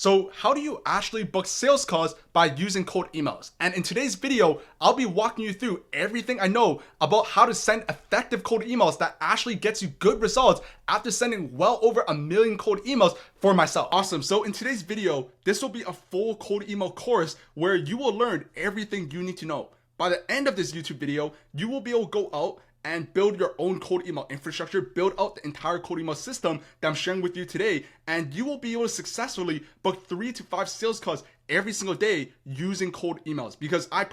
So how do you actually book sales calls by using cold emails? And in today's video, I'll be walking you through everything I know about how to send effective cold emails that actually gets you good results after sending well over 1 million cold emails for myself. Awesome. So in today's video, this will be a full cold email course where you will learn everything you need to know. By the end of this YouTube video, you will be able to go out and build your own cold email infrastructure, build out the entire cold email system that I'm sharing with you today, and you will be able to successfully book 3 to 5 sales calls every single day using cold emails. Because I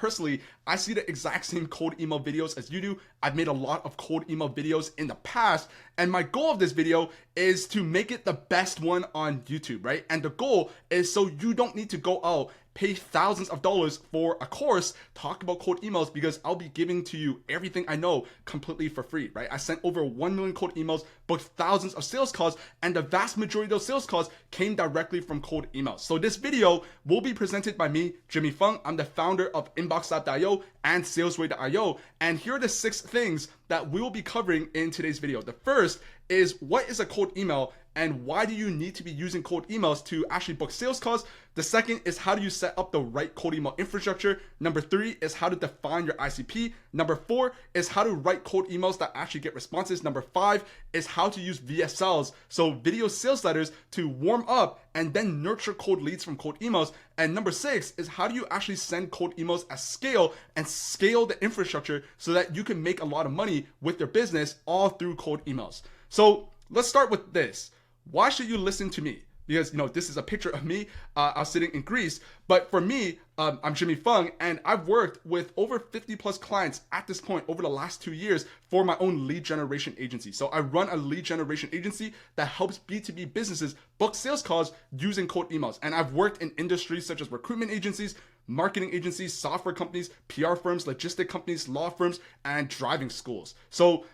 see the exact same cold email videos as you do. I've made a lot of cold email videos in the past, and my goal of this video is to make it the best one on YouTube, right? And the goal is so you don't need to go out, pay thousands of dollars for a course, talk about cold emails, because I'll be giving to you everything I know completely for free, right? I sent over 1 million cold emails, booked thousands of sales calls, and the vast majority of those sales calls came directly from cold emails. So this video will be presented by me, Jimmy Fung. I'm the founder of inboxlab.io and salesway.io. And here are the 6 things that we will be covering in today's video. The first is, what is a cold email and why do you need to be using cold emails to actually book sales calls? The second is, how do you set up the right cold email infrastructure? Number 3 is how to define your ICP. Number 4 is how to write cold emails that actually get responses. Number 5 is how to use VSLs, so video sales letters, to warm up and then nurture cold leads from cold emails. And number 6 is, how do you actually send cold emails at scale and scale the infrastructure so that you can make a lot of money with your business all through cold emails. So let's start with this. Why should you listen to me? Because, this is a picture of me. I was sitting in Greece. But for me, I'm Jimmy Fung, and I've worked with over 50 plus clients at this point over the last 2 years for my own lead generation agency. So I run a lead generation agency that helps B2B businesses book sales calls using cold emails. And I've worked in industries such as recruitment agencies, marketing agencies, software companies, PR firms, logistic companies, law firms, and driving schools. So,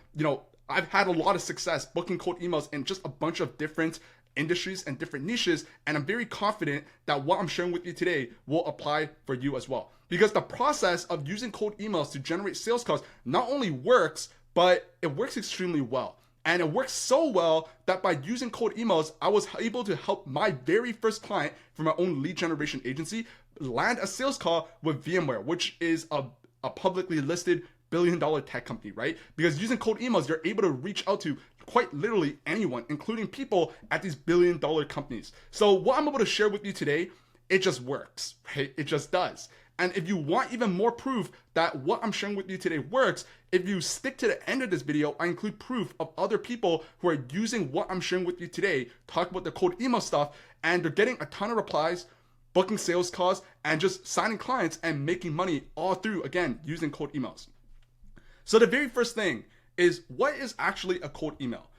I've had a lot of success booking cold emails in just a bunch of different industries and different niches, and I'm very confident that what I'm sharing with you today will apply for you as well. Because the process of using cold emails to generate sales calls not only works, but it works extremely well. And it works so well that by using cold emails, I was able to help my very first client from my own lead generation agency land a sales call with VMware, which is a publicly listed billion-dollar tech company, right? Because using cold emails, you're able to reach out to quite literally anyone, including people at these billion-dollar companies. So what I'm able to share with you today, it just works, right? It just does. And if you want even more proof that what I'm sharing with you today works, if you stick to the end of this video, I include proof of other people who are using what I'm sharing with you today, talk about the cold email stuff, and they're getting a ton of replies, booking sales calls, and just signing clients and making money all through, again, using cold emails. So the very first thing is, what is actually a cold email?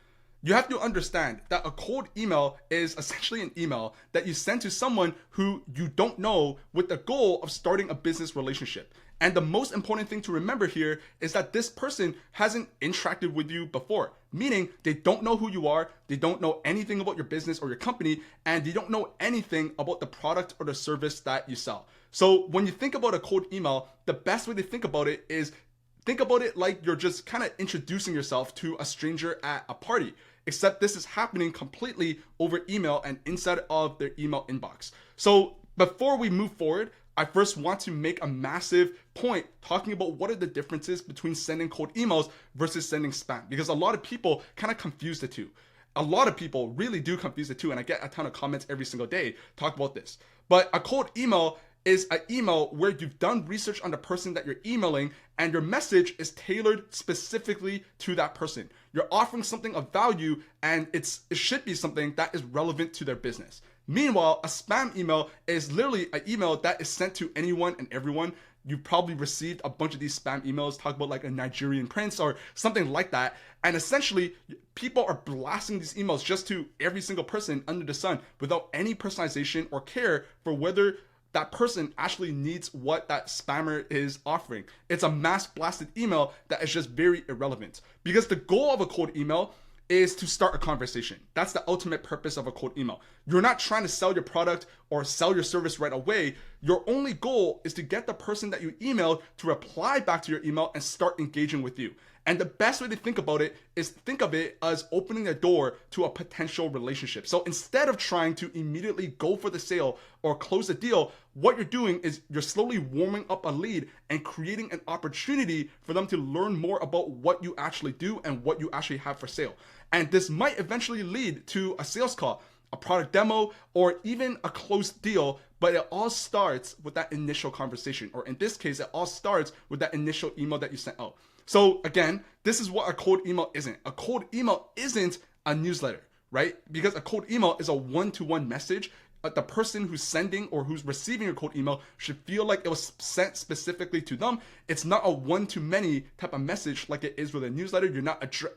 You have to understand that a cold email is essentially an email that you send to someone who you don't know with the goal of starting a business relationship. And the most important thing to remember here is that this person hasn't interacted with you before, meaning they don't know who you are, they don't know anything about your business or your company, and they don't know anything about the product or the service that you sell. So when you think about a cold email, the best way to think about it is, think about it like you're just kind of introducing yourself to a stranger at a party, except this is happening completely over email and inside of their email inbox. So before we move forward, I first want to make a massive point talking about what are the differences between sending cold emails versus sending spam, because a lot of people kind of confuse the two. A lot of people really do confuse the two, and I get a ton of comments every single day talk about this. But a cold email is an email where you've done research on the person that you're emailing, and your message is tailored specifically to that person. You're offering something of value, and it should be something that is relevant to their business. Meanwhile, a spam email is literally an email that is sent to anyone and everyone. You've probably received a bunch of these spam emails, talk about like a Nigerian prince or something like that. And essentially, people are blasting these emails just to every single person under the sun without any personalization or care for whether that person actually needs what that spammer is offering. It's a mass blasted email that is just very irrelevant, because the goal of a cold email is to start a conversation. That's the ultimate purpose of a cold email. You're not trying to sell your product or sell your service right away. Your only goal is to get the person that you emailed to reply back to your email and start engaging with you. And the best way to think about it is think of it as opening a door to a potential relationship. So instead of trying to immediately go for the sale or close the deal, what you're doing is you're slowly warming up a lead and creating an opportunity for them to learn more about what you actually do and what you actually have for sale. And this might eventually lead to a sales call, a product demo, or even a closed deal, but it all starts with that initial conversation, or in this case, it all starts with that initial email that you sent out. So again, this is what a cold email isn't. A cold email isn't a newsletter, right? Because a cold email is a one-to-one message. The person who's sending or who's receiving a cold email should feel like it was sent specifically to them. It's not a one-to-many type of message like it is with a newsletter.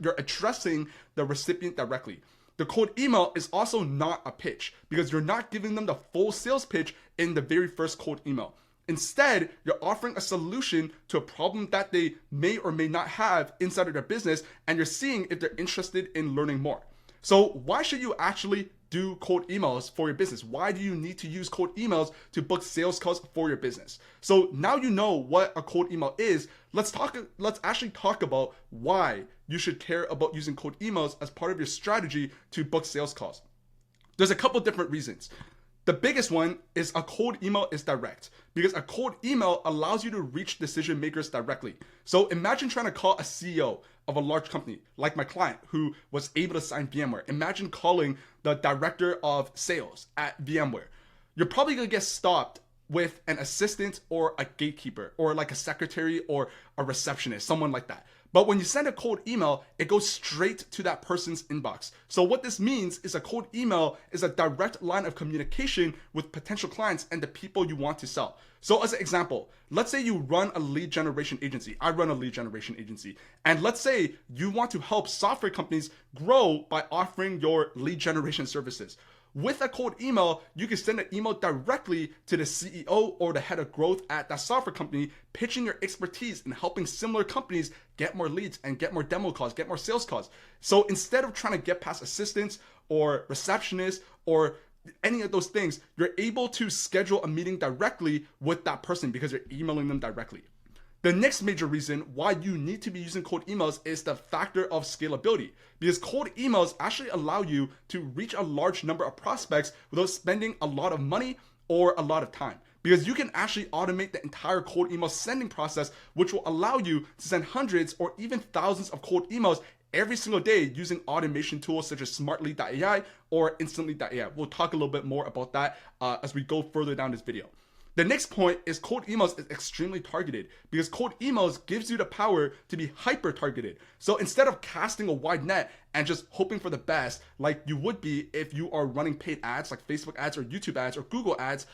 You're addressing the recipient directly. The cold email is also not a pitch because you're not giving them the full sales pitch in the very first cold email. Instead, you're offering a solution to a problem that they may or may not have inside of their business, and you're seeing if they're interested in learning more. So why should you actually do cold emails for your business? Why do you need to use cold emails to book sales calls for your business? So now you know what a cold email is. Let's actually talk about why you should care about using cold emails as part of your strategy to book sales calls. There's a couple different reasons. The biggest one is a cold email is direct because a cold email allows you to reach decision makers directly. So imagine trying to call a CEO of a large company like my client who was able to sign VMware. Imagine calling the director of sales at VMware. You're probably going to get stopped with an assistant or a gatekeeper or like a secretary or a receptionist, someone like that. But when you send a cold email, it goes straight to that person's inbox. So what this means is a cold email is a direct line of communication with potential clients and the people you want to sell. So as an example, let's say you run a lead generation agency. I run a lead generation agency. And let's say you want to help software companies grow by offering your lead generation services. With a cold email, you can send an email directly to the CEO or the head of growth at that software company, pitching your expertise in helping similar companies get more leads and get more demo calls, get more sales calls. So instead of trying to get past assistants or receptionists or any of those things, you're able to schedule a meeting directly with that person because you're emailing them directly. The next major reason why you need to be using cold emails is the factor of scalability, because cold emails actually allow you to reach a large number of prospects without spending a lot of money or a lot of time. Because you can actually automate the entire cold email sending process, which will allow you to send hundreds or even thousands of cold emails every single day using automation tools such as smartly.ai or instantly.ai. We'll talk a little bit more about that as we go further down this video. The next point is cold emails is extremely targeted because cold emails gives you the power to be hyper targeted. So instead of casting a wide net and just hoping for the best like you would be if you are running paid ads like Facebook ads or YouTube ads or Google ads,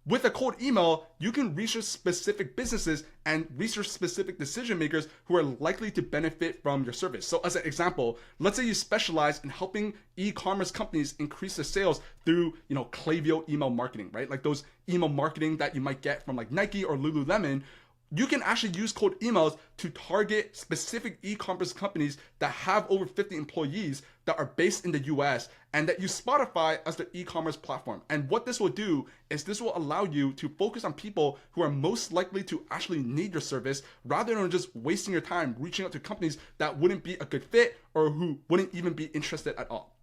with a cold email, you can research specific businesses and research specific decision makers who are likely to benefit from your service. So as an example, let's say you specialize in helping e-commerce companies increase their sales through, Klaviyo email marketing, right? Like those email marketing that you might get from like Nike or Lululemon. You can actually use cold emails to target specific e-commerce companies that have over 50 employees that are based in the US and that use Spotify as their e-commerce platform. And what this will do is this will allow you to focus on people who are most likely to actually need your service rather than just wasting your time reaching out to companies that wouldn't be a good fit or who wouldn't even be interested at all.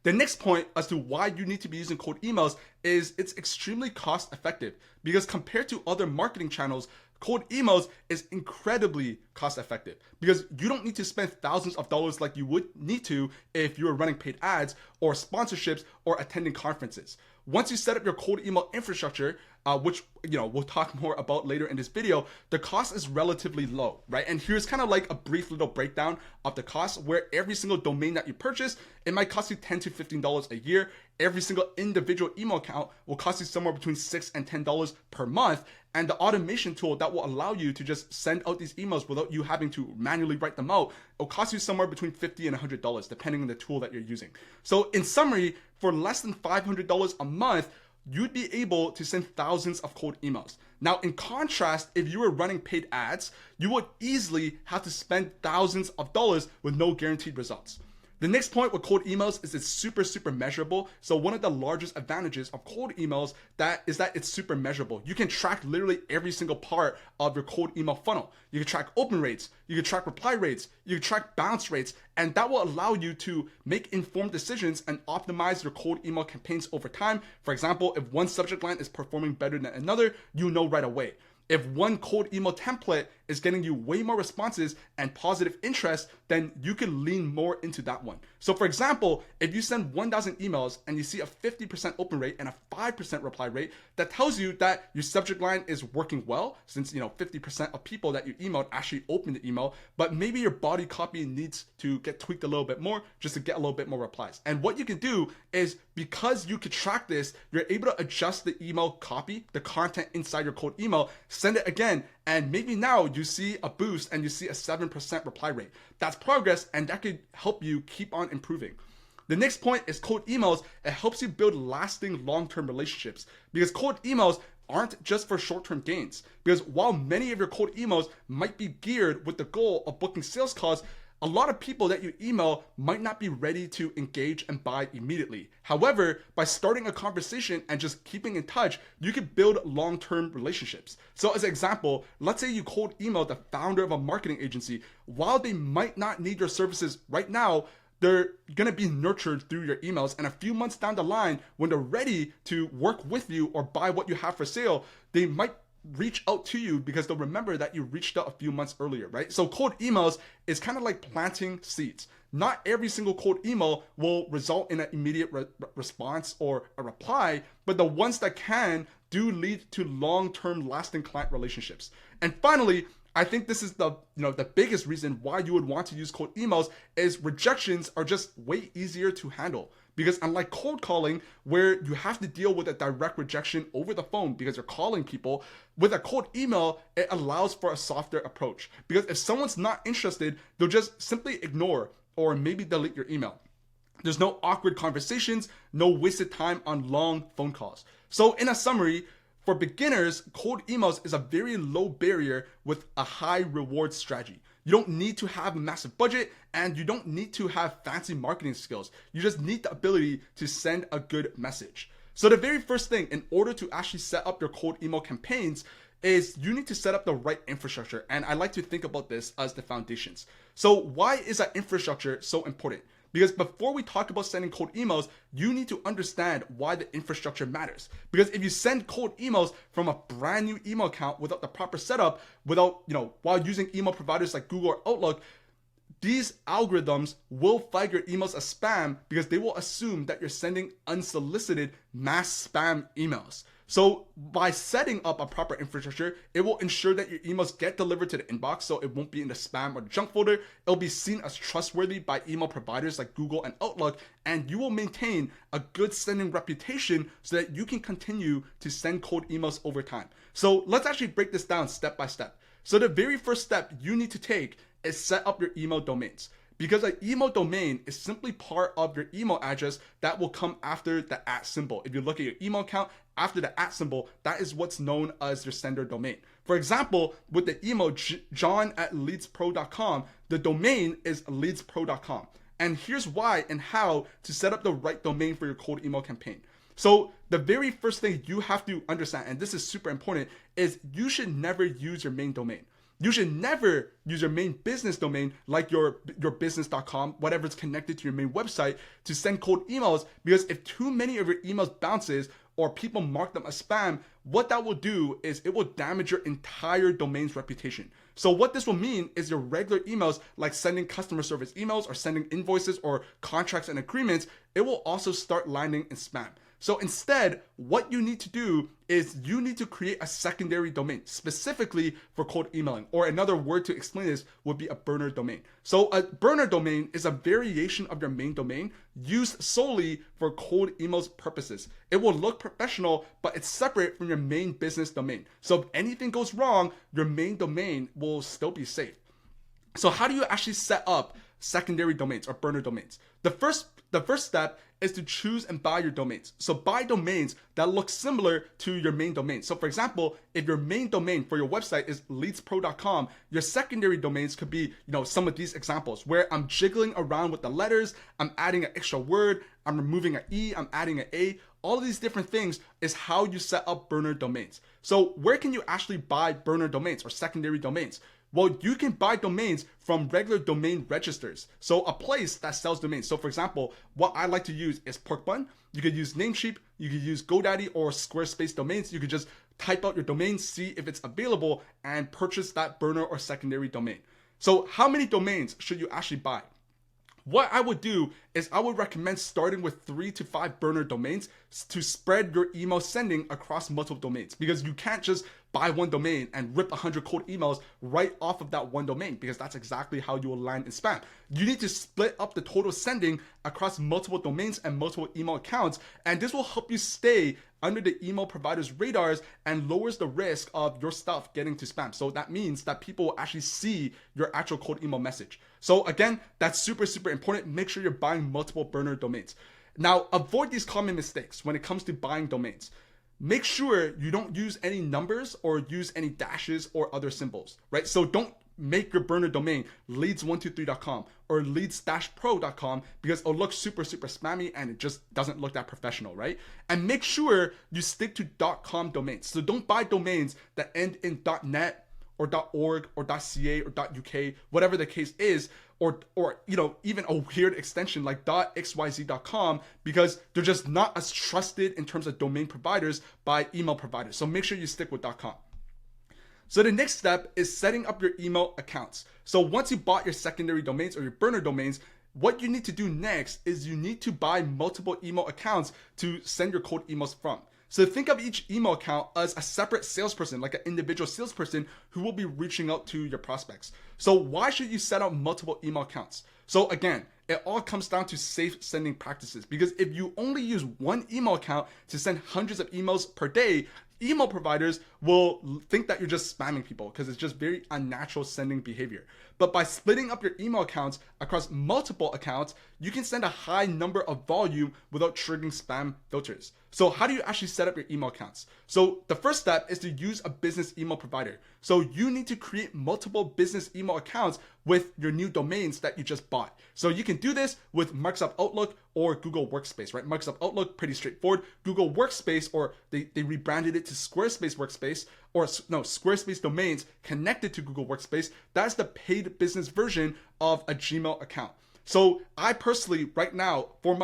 The next point as to why you need to be using cold emails is it's extremely cost effective because compared to other marketing channels, cold emails is incredibly cost effective because you don't need to spend thousands of dollars like you would need to if you were running paid ads or sponsorships or attending conferences. Once you set up your cold email infrastructure, which we'll talk more about later in this video, the cost is relatively low, right? And here's kind of like a brief little breakdown of the cost where every single domain that you purchase, it might cost you $10 to $15 a year. Every single individual email account will cost you somewhere between $6 and $10 per month. And the automation tool that will allow you to just send out these emails without you having to manually write them out, it'll cost you somewhere between $50 and $100, depending on the tool that you're using. So in summary, for less than $500 a month, you'd be able to send thousands of cold emails. Now, in contrast, if you were running paid ads, you would easily have to spend thousands of dollars with no guaranteed results. The next point with cold emails is it's super measurable. So one of the largest advantages of cold emails is that it's super measurable. You can track literally every single part of your cold email funnel. You can track open rates, you can track reply rates, you can track bounce rates, and that will allow you to make informed decisions and optimize your cold email campaigns over time. For example, if one subject line is performing better than another, you know right away. If one cold email template is getting you way more responses and positive interest, then you can lean more into that one. So for example, if you send 1,000 emails and you see a 50% open rate and a 5% reply rate, that tells you that your subject line is working well, since 50% of people that you emailed actually opened the email, but maybe your body copy needs to get tweaked a little bit more just to get a little bit more replies. And what you can do is, because you could track this, you're able to adjust the email copy, the content inside your cold email, send it again, and maybe now you see a boost and you see a 7% reply rate. That's progress, and that could help you keep on improving. The next point is cold emails. It helps you build lasting long-term relationships, because cold emails aren't just for short-term gains. Because while many of your cold emails might be geared with the goal of booking sales calls, a lot of people that you email might not be ready to engage and buy immediately. However, by starting a conversation and just keeping in touch, you can build long-term relationships. So as an example, let's say you cold email the founder of a marketing agency. While they might not need your services right now, they're going to be nurtured through your emails. And a few months down the line, when they're ready to work with you or buy what you have for sale, they might reach out to you because they'll remember that you reached out a few months earlier, right? So cold emails is kind of like planting seeds. Not every single cold email will result in an immediate response or a reply, but the ones that can do lead to long-term lasting client relationships. And finally, I think this is the biggest reason why you would want to use cold emails is rejections are just way easier to handle. Because unlike cold calling, where you have to deal with a direct rejection over the phone because you're calling people, with a cold email, it allows for a softer approach. Because if someone's not interested, they'll just simply ignore or maybe delete your email. There's no awkward conversations, no wasted time on long phone calls. So in a summary, for beginners, cold emails is a very low barrier with a high reward strategy. You don't need to have a massive budget, and you don't need to have fancy marketing skills. You just need the ability to send a good message. So the very first thing, in order to actually set up your cold email campaigns, is you need to set up the right infrastructure. And I like to think about this as the foundations. So why is that infrastructure so important? Because before we talk about sending cold emails, you need to understand why the infrastructure matters. Because if you send cold emails from a brand new email account without the proper setup, while using email providers like Google or Outlook, these algorithms will flag your emails as spam because they will assume that you're sending unsolicited mass spam emails. So by setting up a proper infrastructure, it will ensure that your emails get delivered to the inbox, so it won't be in the spam or the junk folder. It'll be seen as trustworthy by email providers like Google and Outlook, and you will maintain a good sending reputation so that you can continue to send cold emails over time. So let's actually break this down step by step. So the very first step you need to take is set up your email domains. Because an email domain is simply part of your email address that will come after the @ symbol. If you look at your email account, after the @ symbol, that is what's known as your sender domain. For example, with the email john@leadspro.com, the domain is leadspro.com. And here's why and how to set up the right domain for your cold email campaign. So the very first thing you have to understand, and this is super important, is you should never use your main domain. You should never use your main business domain like your business.com, whatever's connected to your main website, to send cold emails, because if too many of your emails bounces or people mark them as spam, what that will do is it will damage your entire domain's reputation. So what this will mean is your regular emails, like sending customer service emails or sending invoices or contracts and agreements, it will also start landing in spam. So instead, what you need to do is you need to create a secondary domain specifically for cold emailing, or another word to explain this would be a burner domain. So a burner domain is a variation of your main domain used solely for cold emails purposes. It will look professional, but it's separate from your main business domain. So if anything goes wrong, your main domain will still be safe. So how do you actually set up secondary domains or burner domains? The first step is to choose and buy your domains. So buy domains that look similar to your main domain. So for example, if your main domain for your website is leadspro.com, your secondary domains could be, some of these examples where I'm jiggling around with the letters, I'm adding an extra word, I'm removing an E, I'm adding an A. All of these different things is how you set up burner domains. So where can you actually buy burner domains or secondary domains? Well, you can buy domains from regular domain registers. So a place that sells domains. So for example, what I like to use is Porkbun. You could use Namecheap, you could use GoDaddy or Squarespace domains. You could just type out your domain, see if it's available, and purchase that burner or secondary domain. So how many domains should you actually buy? What I would do is I would recommend starting with 3 to 5 burner domains to spread your email sending across multiple domains, because you can't just buy one domain and rip 100 cold emails right off of that one domain, because that's exactly how you will land in spam. You need to split up the total sending across multiple domains and multiple email accounts, and this will help you stay under the email provider's radars and lowers the risk of your stuff getting to spam. So that means that people will actually see your actual cold email message. So again, that's super, super important. Make sure you're buying multiple burner domains. Now, avoid these common mistakes when it comes to buying domains. Make sure you don't use any numbers or use any dashes or other symbols, right? So don't make your burner domain leads123.com or leads-pro.com, because it'll look super, super spammy and it just doesn't look that professional, right? And make sure you stick to .com domains. So don't buy domains that end in .net or .org or .ca or .uk, whatever the case is, or even a weird extension like .xyz.com, because they're just not as trusted in terms of domain providers by email providers. So make sure you stick with .com. So the next step is setting up your email accounts. So once you bought your secondary domains or your burner domains, what you need to do next is you need to buy multiple email accounts to send your cold emails from. So think of each email account as a separate salesperson, like an individual salesperson who will be reaching out to your prospects. So why should you set up multiple email accounts? So again, it all comes down to safe sending practices, because if you only use one email account to send hundreds of emails per day, email providers will think that you're just spamming people, because it's just very unnatural sending behavior. But by splitting up your email accounts across multiple accounts, you can send a high number of volume without triggering spam filters. So how do you actually set up your email accounts? So the first step is to use a business email provider. So you need to create multiple business email accounts with your new domains that you just bought. So you can do this with Microsoft Outlook or Google Workspace, right? Microsoft Outlook, pretty straightforward. Google Workspace, or they rebranded it to Squarespace Workspace, or no, Squarespace domains connected to Google Workspace. That's the paid business version of a Gmail account. So I personally, right now, for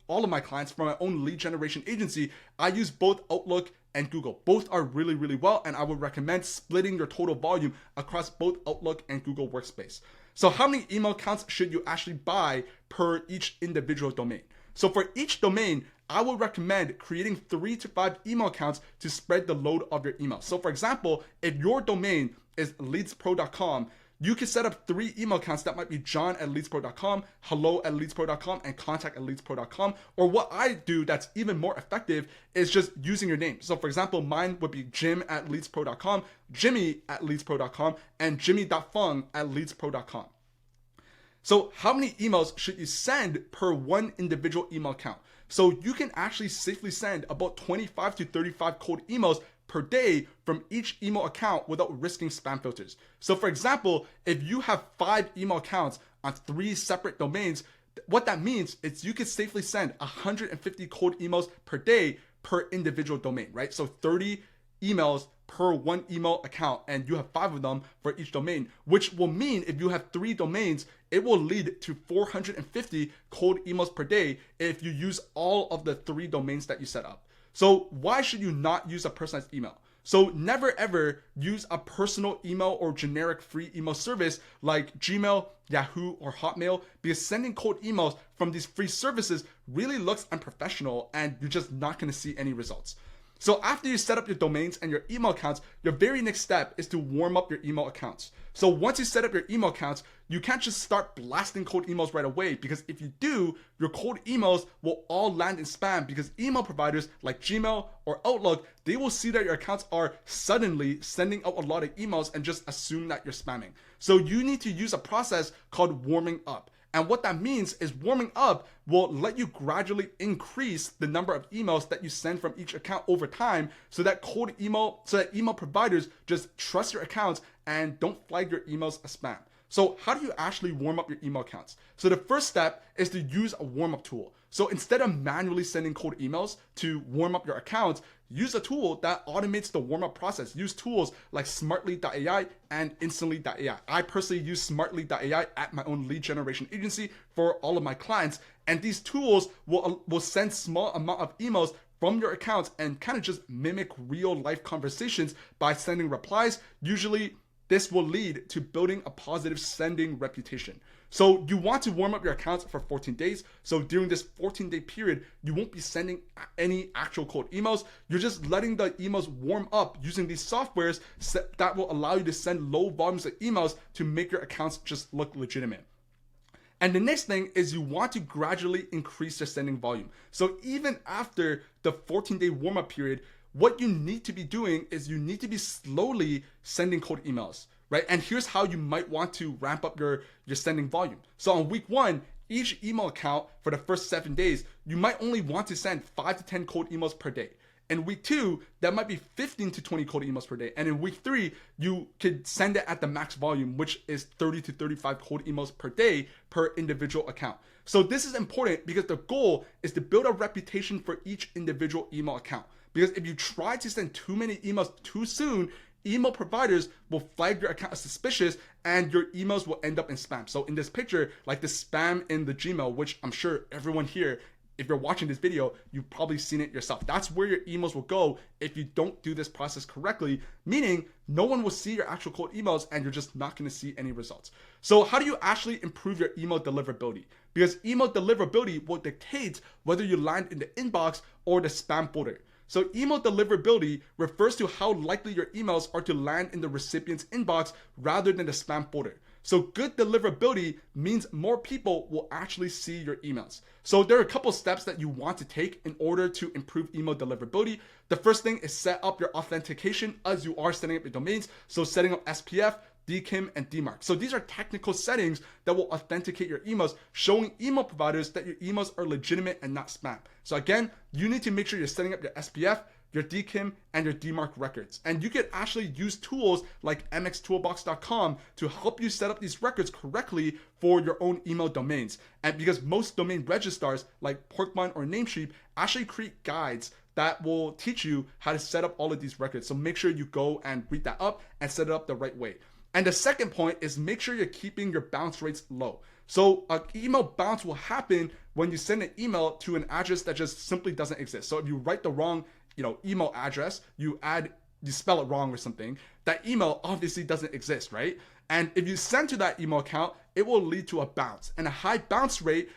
all of my clients, for my own lead generation agency, I use both Outlook and Google. Both are really, really well, and I would recommend splitting your total volume across both Outlook and Google Workspace. So how many email accounts should you actually buy per each individual domain? So for each domain, I would recommend creating 3 to 5 email accounts to spread the load of your email. So for example, if your domain is leadspro.com, you can set up 3 email accounts that might be john@leadspro.com, hello@leadspro.com, and contact@leadspro.com. Or what I do that's even more effective is just using your name. So for example, mine would be jim@leadspro.com, jimmy@leadspro.com, and jimmy.fung@leadspro.com. So how many emails should you send per one individual email account? So you can actually safely send about 25 to 35 cold emails per day from each email account without risking spam filters. So for example, if you have 5 email accounts on 3 separate domains, what that means is you can safely send 150 cold emails per day per individual domain, right? So 30 emails per one email account, and you have 5 of them for each domain, which will mean if you have 3 domains, it will lead to 450 cold emails per day if you use all of the 3 domains that you set up. So why should you not use a personalized email? So never ever use a personal email or generic free email service like Gmail, Yahoo, or Hotmail, because sending cold emails from these free services really looks unprofessional and you're just not going to see any results. So after you set up your domains and your email accounts, your very next step is to warm up your email accounts. So once you set up your email accounts, you can't just start blasting cold emails right away, because if you do, your cold emails will all land in spam, because email providers like Gmail or Outlook, they will see that your accounts are suddenly sending out a lot of emails and just assume that you're spamming. So you need to use a process called warming up. And what that means is warming up will let you gradually increase the number of emails that you send from each account over time so that email providers just trust your accounts and don't flag your emails as spam. So how do you actually warm up your email accounts? So the first step is to use a warm-up tool. So instead of manually sending cold emails to warm up your accounts, use a tool that automates the warm-up process. Use tools like smartly.ai and instantly.ai. I personally use smartly.ai at my own lead generation agency for all of my clients. And these tools will send small amount of emails from your accounts and kind of just mimic real life conversations by sending replies. Usually this will lead to building a positive sending reputation. So you want to warm up your accounts for 14 days. So during this 14-day period, you won't be sending any actual cold emails. You're just letting the emails warm up using these softwares that will allow you to send low volumes of emails to make your accounts just look legitimate. And the next thing is you want to gradually increase your sending volume. So even after the 14-day warm-up period, what you need to be doing is you need to be slowly sending cold emails, right? And here's how you might want to ramp up your sending volume. So on week 1, each email account for the first 7 days, you might only want to send 5 to 10 cold emails per day. In week 2, that might be 15 to 20 cold emails per day. And in week 3, you could send it at the max volume, which is 30 to 35 cold emails per day per individual account. So this is important because the goal is to build a reputation for each individual email account. Because if you try to send too many emails too soon, email providers will flag your account as suspicious and your emails will end up in spam. So in this picture, like the spam in the Gmail, which I'm sure everyone here, if you're watching this video, you've probably seen it yourself. That's where your emails will go if you don't do this process correctly, meaning no one will see your actual cold emails and you're just not going to see any results. So how do you actually improve your email deliverability? Because email deliverability will dictate whether you land in the inbox or the spam folder. So email deliverability refers to how likely your emails are to land in the recipient's inbox rather than the spam folder. So good deliverability means more people will actually see your emails. So there are a couple steps that you want to take in order to improve email deliverability. The first thing is set up your authentication as you are setting up your domains. So setting up SPF, DKIM, and DMARC. So these are technical settings that will authenticate your emails, showing email providers that your emails are legitimate and not spam. So again, you need to make sure you're setting up your SPF, your DKIM, and your DMARC records. And you can actually use tools like mxtoolbox.com to help you set up these records correctly for your own email domains. And because most domain registrars like Porkbun or Namecheap actually create guides that will teach you how to set up all of these records. So make sure you go and read that up and set it up the right way. And the second point is make sure you're keeping your bounce rates low. So an email bounce will happen when you send an email to an address that just simply doesn't exist. So if you write the wrong, email address, you spell it wrong or something, that email obviously doesn't exist, right? And if you send to that email account, it will lead to a bounce. And a high bounce rate,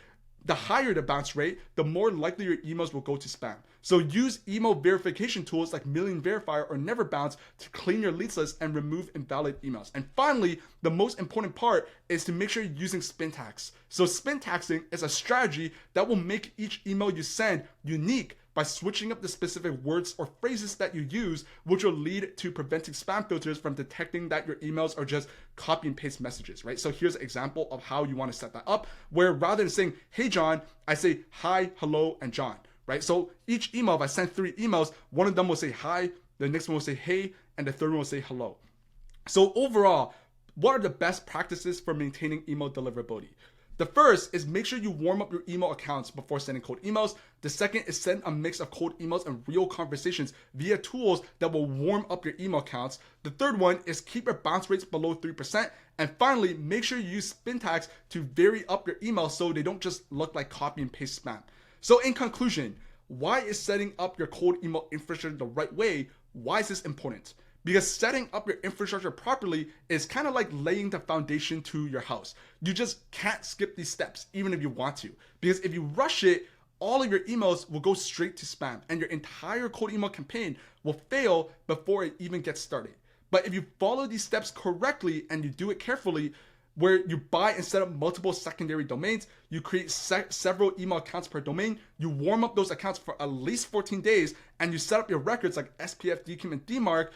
the higher the bounce rate, the more likely your emails will go to spam. So use email verification tools like Million Verifier or Never Bounce to clean your leads list and remove invalid emails. And finally, the most important part is to make sure you're using spin tags. So spin tagging is a strategy that will make each email you send unique by switching up the specific words or phrases that you use, which will lead to preventing spam filters from detecting that your emails are just copy and paste messages, right? So here's an example of how you want to set that up, where rather than saying, hey, John, I say, hi, hello, and John, right? So each email, if I send 3 emails, one of them will say hi, the next one will say hey, and the third one will say hello. So overall, what are the best practices for maintaining email deliverability? The first is make sure you warm up your email accounts before sending cold emails. The second is send a mix of cold emails and real conversations via tools that will warm up your email accounts. The third one is keep your bounce rates below 3%. And finally, make sure you use spin tags to vary up your emails so they don't just look like copy and paste spam. So in conclusion, why is setting up your cold email infrastructure the right way? Why is this important? Because setting up your infrastructure properly is kind of like laying the foundation to your house. You just can't skip these steps, even if you want to. Because if you rush it, all of your emails will go straight to spam and your entire cold email campaign will fail before it even gets started. But if you follow these steps correctly and you do it carefully, where you buy and set up multiple secondary domains, you create several email accounts per domain, you warm up those accounts for at least 14 days, and you set up your records like SPF, DKIM, and DMARC,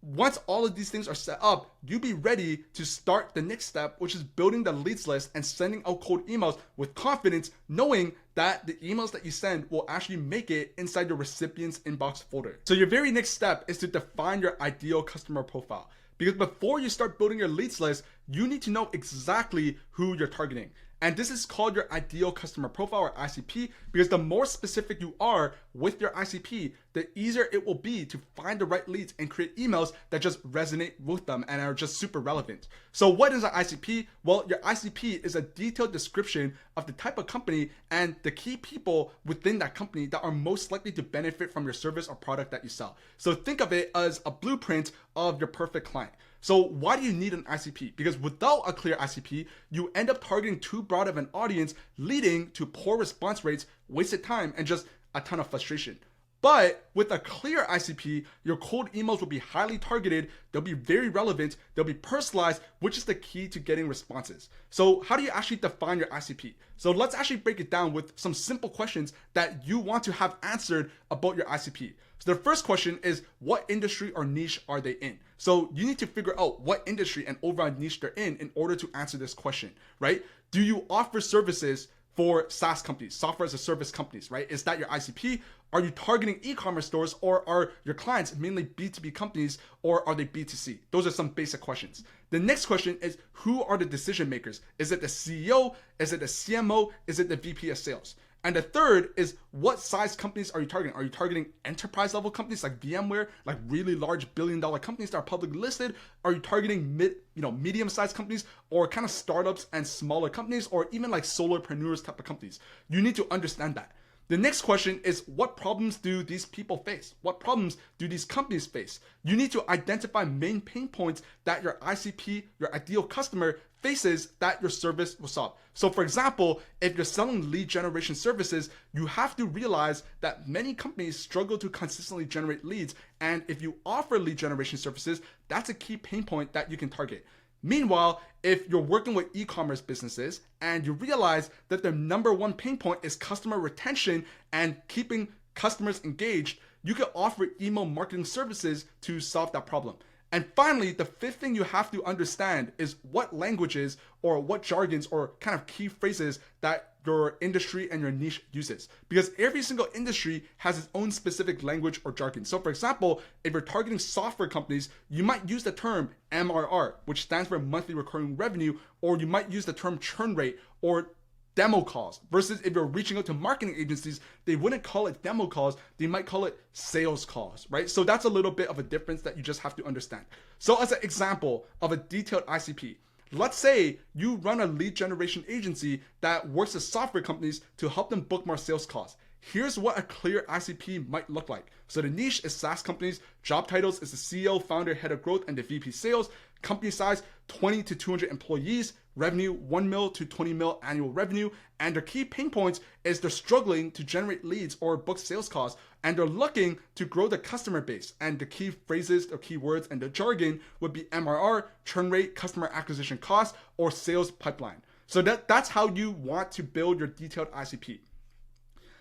Once all of these things are set up, you'll be ready to start the next step, which is building the leads list and sending out cold emails with confidence, knowing that the emails that you send will actually make it inside your recipient's inbox folder. So your very next step is to define your ideal customer profile. Because before you start building your leads list, you need to know exactly who you're targeting. And this is called your ideal customer profile, or ICP, because the more specific you are with your ICP, the easier it will be to find the right leads and create emails that just resonate with them and are just super relevant. So what is an ICP? Well, your ICP is a detailed description of the type of company and the key people within that company that are most likely to benefit from your service or product that you sell. So think of it as a blueprint of your perfect client. So why do you need an ICP? Because without a clear ICP, you end up targeting too broad of an audience, leading to poor response rates, wasted time, and just a ton of frustration. But with a clear ICP, your cold emails will be highly targeted, they'll be very relevant, they'll be personalized, which is the key to getting responses. So how do you actually define your ICP? So let's actually break it down with some simple questions that you want to have answered about your ICP. So the first question is, what industry or niche are they in? So you need to figure out what industry and overall niche they're in order to answer this question, right? Do you offer services for SaaS companies, software as a service companies, right? Is that your ICP? Are you targeting e-commerce stores, or are your clients mainly B2B companies, or are they B2C? Those are some basic questions. The next question is, who are the decision makers? Is it the CEO? Is it the CMO? Is it the VP of sales? And the third is, what size companies are you targeting? Are you targeting enterprise level companies like VMware, like really large billion-dollar companies that are publicly listed? Are you targeting medium-sized companies, or kind of startups and smaller companies, or even like solopreneurs type of companies? You need to understand that. The next question is, what problems do these people face? What problems do these companies face? You need to identify main pain points that your ICP, your ideal customer, faces that your service will solve. So for example, if you're selling lead generation services, you have to realize that many companies struggle to consistently generate leads. And if you offer lead generation services, that's a key pain point that you can target. Meanwhile, if you're working with e-commerce businesses and you realize that their number one pain point is customer retention and keeping customers engaged, you can offer email marketing services to solve that problem. And finally, the fifth thing you have to understand is what languages or what jargons or kind of key phrases that your industry and your niche uses. Because every single industry has its own specific language or jargon. So for example, if you're targeting software companies, you might use the term MRR, which stands for monthly recurring revenue, or you might use the term churn rate or demo calls, versus if you're reaching out to marketing agencies, they wouldn't call it demo calls, they might call it sales calls, right? So that's a little bit of a difference that you just have to understand. So as an example of a detailed ICP, let's say you run a lead generation agency that works with software companies to help them book more sales calls. Here's what a clear ICP might look like. So the niche is SaaS companies, job titles is the CEO, founder, head of growth, and the VP sales. Company size, 20 to 200 employees, revenue, 1 mil to 20 mil annual revenue. And their key pain points is they're struggling to generate leads or book sales calls, and they're looking to grow the customer base. And the key phrases or keywords and the jargon would be MRR, churn rate, customer acquisition cost, or sales pipeline. So that's how you want to build your detailed ICP.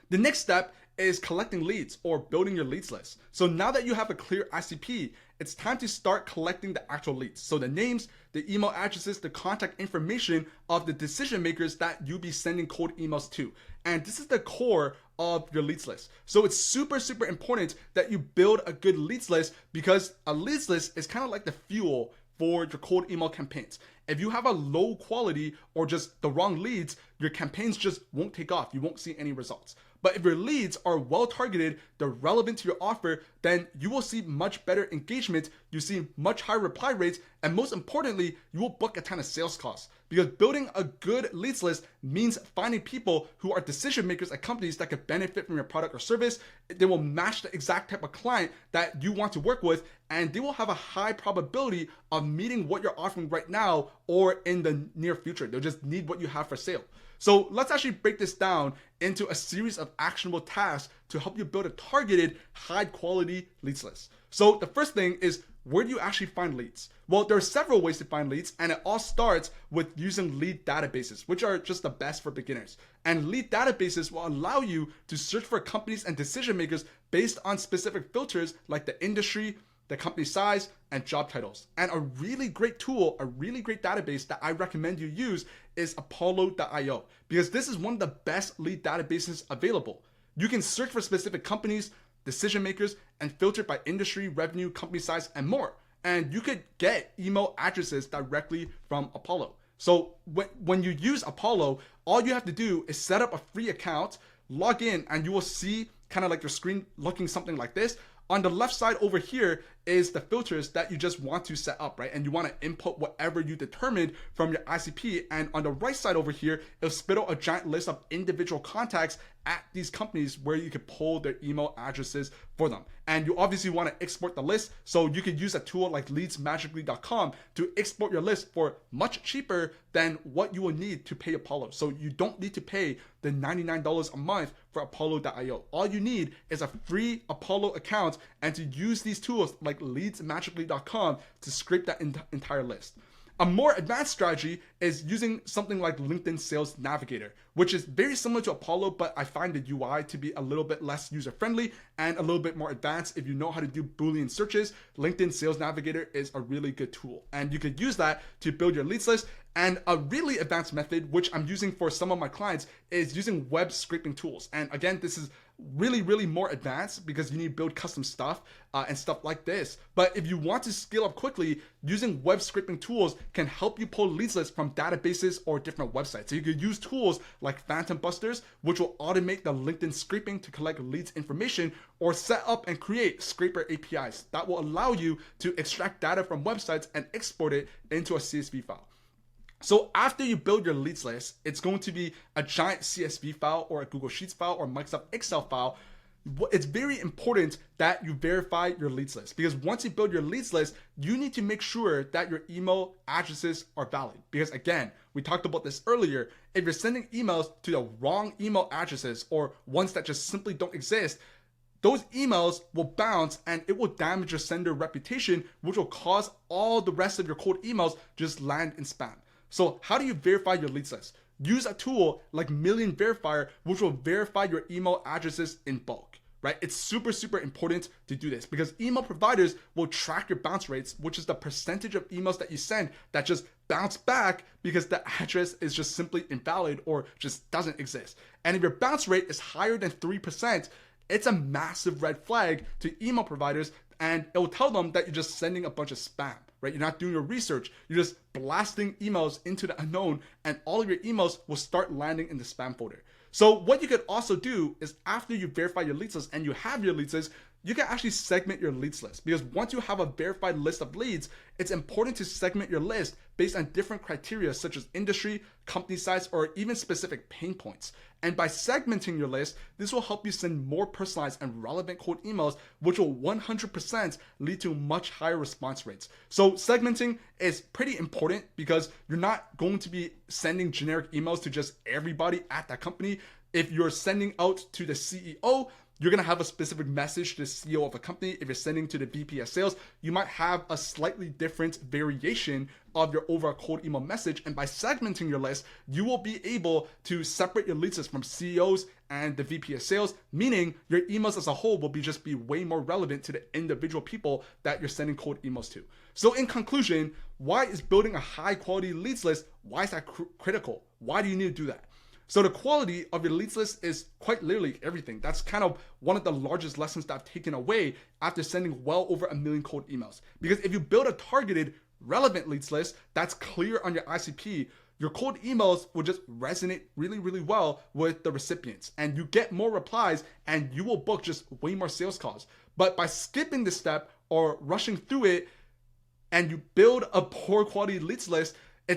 The next step is collecting leads or building your leads list. So now that you have a clear ICP, it's time to start collecting the actual leads. So the names, the email addresses, the contact information of the decision makers that you'll be sending cold emails to. And this is the core of your leads list. So it's super, super important that you build a good leads list, because a leads list is kind of like the fuel for your cold email campaigns. If you have a low quality or just the wrong leads, your campaigns just won't take off. You won't see any results. But if your leads are well targeted, they're relevant to your offer, then you will see much better engagement, you see much higher reply rates, and most importantly, you will book a ton of sales calls. Because building a good leads list means finding people who are decision makers at companies that could benefit from your product or service. They will match the exact type of client that you want to work with, and they will have a high probability of meeting what you're offering right now or in the near future. They'll just need what you have for sale. So let's actually break this down into a series of actionable tasks to help you build a targeted, high quality leads list. So the first thing is, where do you actually find leads? Well, there are several ways to find leads, and it all starts with using lead databases, which are just the best for beginners. And lead databases will allow you to search for companies and decision makers based on specific filters like the industry, the company size, and job titles. And a really great tool, a really great database that I recommend you use is Apollo.io, because this is one of the best lead databases available. You can search for specific companies, decision makers, and filter by industry, revenue, company size, and more. And you could get email addresses directly from Apollo. So when you use Apollo, all you have to do is set up a free account, log in, and you will see kind of like your screen looking something like this. On the left side over here is the filters that you just want to set up, right? And you want to input whatever you determined from your ICP. And on the right side over here, it'll spit out a giant list of individual contacts at these companies where you could pull their email addresses for them. And you obviously want to export the list. So you could use a tool like leadsmagically.com to export your list for much cheaper than what you will need to pay Apollo. So you don't need to pay the $99 a month for Apollo.io. All you need is a free Apollo account and to use these tools like leadsmagically.com to scrape that entire list. A more advanced strategy is using something like LinkedIn Sales Navigator, which is very similar to Apollo, but I find the UI to be a little bit less user-friendly and a little bit more advanced. If you know how to do Boolean searches, LinkedIn Sales Navigator is a really good tool. And you could use that to build your leads list. And a really advanced method, which I'm using for some of my clients, is using web scraping tools. And again, this is really more advanced because you need to build custom stuff and stuff like this. But if you want to scale up quickly, using web scraping tools can help you pull leads lists from databases or different websites. So you could use tools like Phantom Busters, which will automate the LinkedIn scraping to collect leads information, or set up and create scraper APIs that will allow you to extract data from websites and export it into a CSV file. So after you build your leads list, it's going to be a giant CSV file or a Google Sheets file or Microsoft Excel file. It's very important that you verify your leads list, because once you build your leads list, you need to make sure that your email addresses are valid. Because again, we talked about this earlier, if you're sending emails to the wrong email addresses or ones that just simply don't exist, those emails will bounce and it will damage your sender reputation, which will cause all the rest of your cold emails just land in spam. So how do you verify your leads list? Use a tool like Million Verifier, which will verify your email addresses in bulk, right? It's super important to do this because email providers will track your bounce rates, which is the percentage of emails that you send that just bounce back because the address is just simply invalid or just doesn't exist. And if your bounce rate is higher than 3%, it's a massive red flag to email providers, and it will tell them that you're just sending a bunch of spam, right? You're not doing your research. You're just blasting emails into the unknown, and all of your emails will start landing in the spam folder. So what you could also do is after you verify your leads list and you have your leads list, you can actually segment your leads list, because once you have a verified list of leads, it's important to segment your list based on different criteria such as industry, company size, or even specific pain points. And by segmenting your list, this will help you send more personalized and relevant cold emails, which will 100% lead to much higher response rates. So segmenting is pretty important because you're not going to be sending generic emails to just everybody at that company. If you're sending out to the CEO, you're going to have a specific message to the CEO of a company. If you're sending to the VP of sales, you might have a slightly different variation of your overall cold email message. And by segmenting your list, you will be able to separate your leads list from CEOs and the VP of sales, meaning your emails as a whole will be way more relevant to the individual people that you're sending cold emails to. So in conclusion, why is building a high quality leads list, why is that critical? Why do you need to do that? So the quality of your leads list is quite literally everything. That's kind of one of the largest lessons that I've taken away after sending well over 1 million cold emails. Because if you build a targeted, relevant leads list that's clear on your ICP, your cold emails will just resonate really well with the recipients, and you get more replies and you will book just way more sales calls. But by skipping this step or rushing through it and you build a poor quality leads list, you're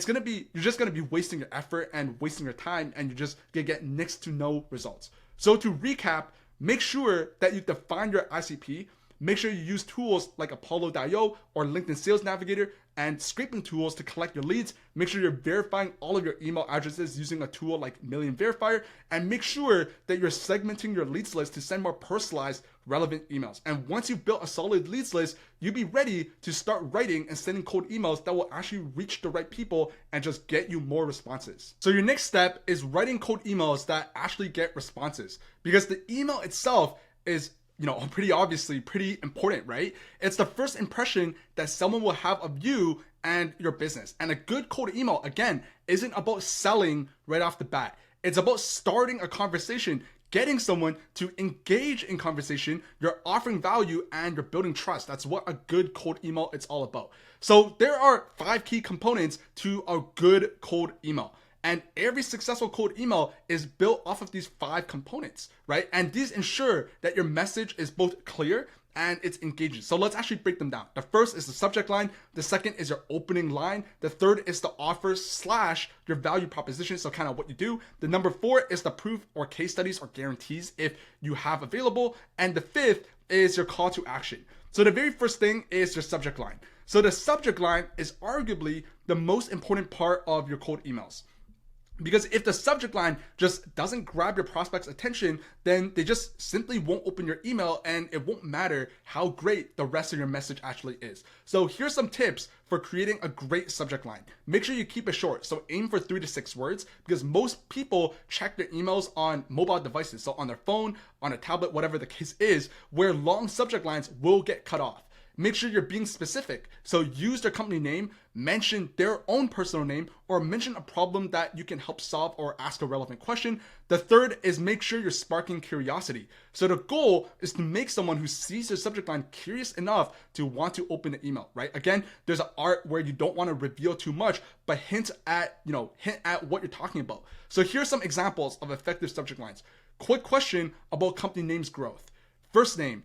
just gonna be wasting your effort and wasting your time, and you're just gonna get next to no results. So to recap, make sure that you define your ICP. Make sure you use tools like Apollo.io or LinkedIn Sales Navigator and scraping tools to collect your leads. Make sure you're verifying all of your email addresses using a tool like Million Verifier, and make sure that you're segmenting your leads list to send more personalized, relevant emails. And once you've built a solid leads list, you'll be ready to start writing and sending cold emails that will actually reach the right people and just get you more responses. So your next step is writing cold emails that actually get responses, because the email itself is pretty obviously pretty important, right? It's the first impression that someone will have of you and your business. And a good cold email, again, isn't about selling right off the bat. It's about starting a conversation, getting someone to engage in conversation. You're offering value and you're building trust. That's what a good cold email is all about. So there are 5 key components to a good cold email. And every successful cold email is built off of these 5 components, right? And these ensure that your message is both clear and it's engaging. So let's actually break them down. The first is the subject line. The second is your opening line. The third is the offer / your value proposition. So kind of what you do. The number 4 is the proof or case studies or guarantees if you have available. And the 5th is your call to action. So the very first thing is your subject line. So the subject line is arguably the most important part of your cold emails. Because if the subject line just doesn't grab your prospect's attention, then they just simply won't open your email and it won't matter how great the rest of your message actually is. So here's some tips for creating a great subject line. Make sure you keep it short. So aim for 3 to 6 words because most people check their emails on mobile devices. So on their phone, on a tablet, whatever the case is, where long subject lines will get cut off. Make sure you're being specific. So use their company name, mention their own personal name, or mention a problem that you can help solve or ask a relevant question. The third is make sure you're sparking curiosity. So the goal is to make someone who sees your subject line curious enough to want to open the email, right? Again, there's an art where you don't want to reveal too much, but hint at what you're talking about. So here's some examples of effective subject lines. Quick question about company name's growth. First name,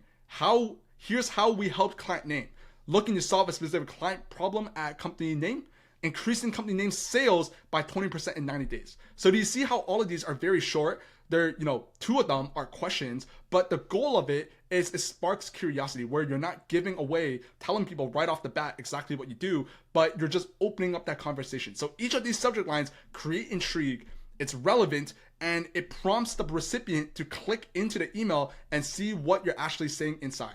here's how we helped client name. Looking to solve a specific client problem at company name. Increasing company name sales by 20% in 90 days. So do you see how all of these are very short? They're, 2 of them are questions, but the goal of it is it sparks curiosity where you're not giving away, telling people right off the bat exactly what you do, but you're just opening up that conversation. So each of these subject lines create intrigue, it's relevant, and it prompts the recipient to click into the email and see what you're actually saying inside.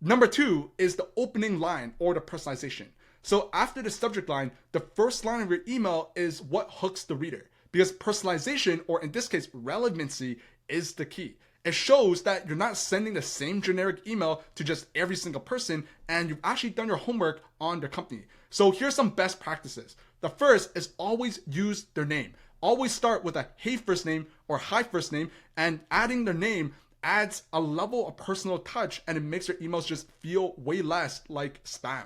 Number 2 is the opening line or the personalization. So after the subject line, the first line of your email is what hooks the reader because personalization, or in this case, relevancy, is the key. It shows that you're not sending the same generic email to just every single person and you've actually done your homework on their company. So here's some best practices. The first is always use their name. Always start with a hey first name or hi first name, and adding their name adds a level of personal touch and it makes your emails just feel way less like spam.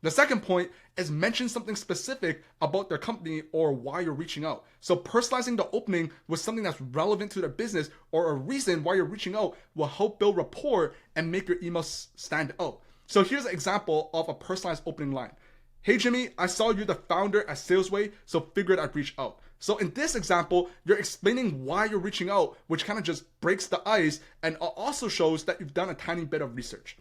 The second point is mention something specific about their company or why you're reaching out. So personalizing the opening with something that's relevant to their business or a reason why you're reaching out will help build rapport and make your emails stand out. So here's an example of a personalized opening line. Hey Jimmy, I saw you're the founder at Salesway, so figured I'd reach out. So in this example, you're explaining why you're reaching out, which kind of just breaks the ice and also shows that you've done a tiny bit of research.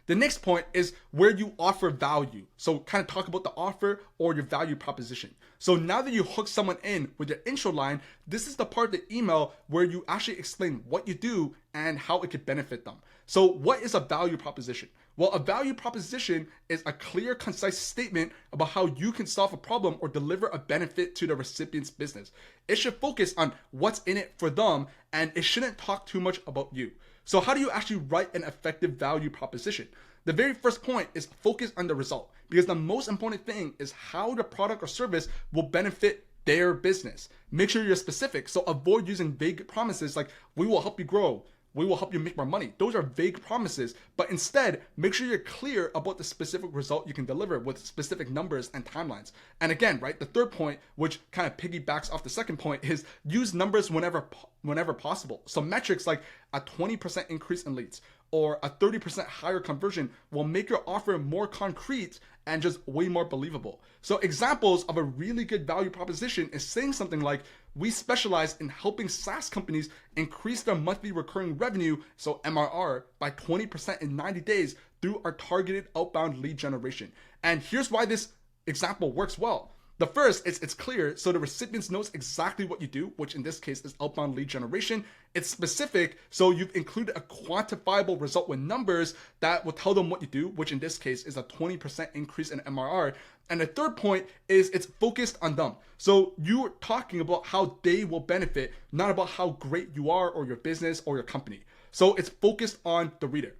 The next point is where you offer value. So kind of talk about the offer or your value proposition. So now that you hook someone in with your intro line, this is the part of the email where you actually explain what you do and how it could benefit them. So what is a value proposition? Well, a value proposition is a clear, concise statement about how you can solve a problem or deliver a benefit to the recipient's business. It should focus on what's in it for them, and it shouldn't talk too much about you. So how do you actually write an effective value proposition? The very first point is focus on the result, because the most important thing is how the product or service will benefit their business. Make sure you're specific. So avoid using vague promises like we will help you grow, we will help you make more money. Those are vague promises, but instead make sure you're clear about the specific result you can deliver with specific numbers and timelines. And again, right, the third point, which kind of piggybacks off the second point, is use numbers whenever possible. So metrics like a 20% increase in leads or a 30% higher conversion will make your offer more concrete and just way more believable. So examples of a really good value proposition is saying something like, we specialize in helping SaaS companies increase their monthly recurring revenue, so MRR, by 20% in 90 days through our targeted outbound lead generation. And here's why this example works well. The first is it's clear, so the recipient knows exactly what you do, which in this case is outbound lead generation. It's specific, so you've included a quantifiable result with numbers that will tell them what you do, which in this case is a 20% increase in MRR. And the third point is it's focused on them. So you're talking about how they will benefit, not about how great you are or your business or your company. So it's focused on the reader.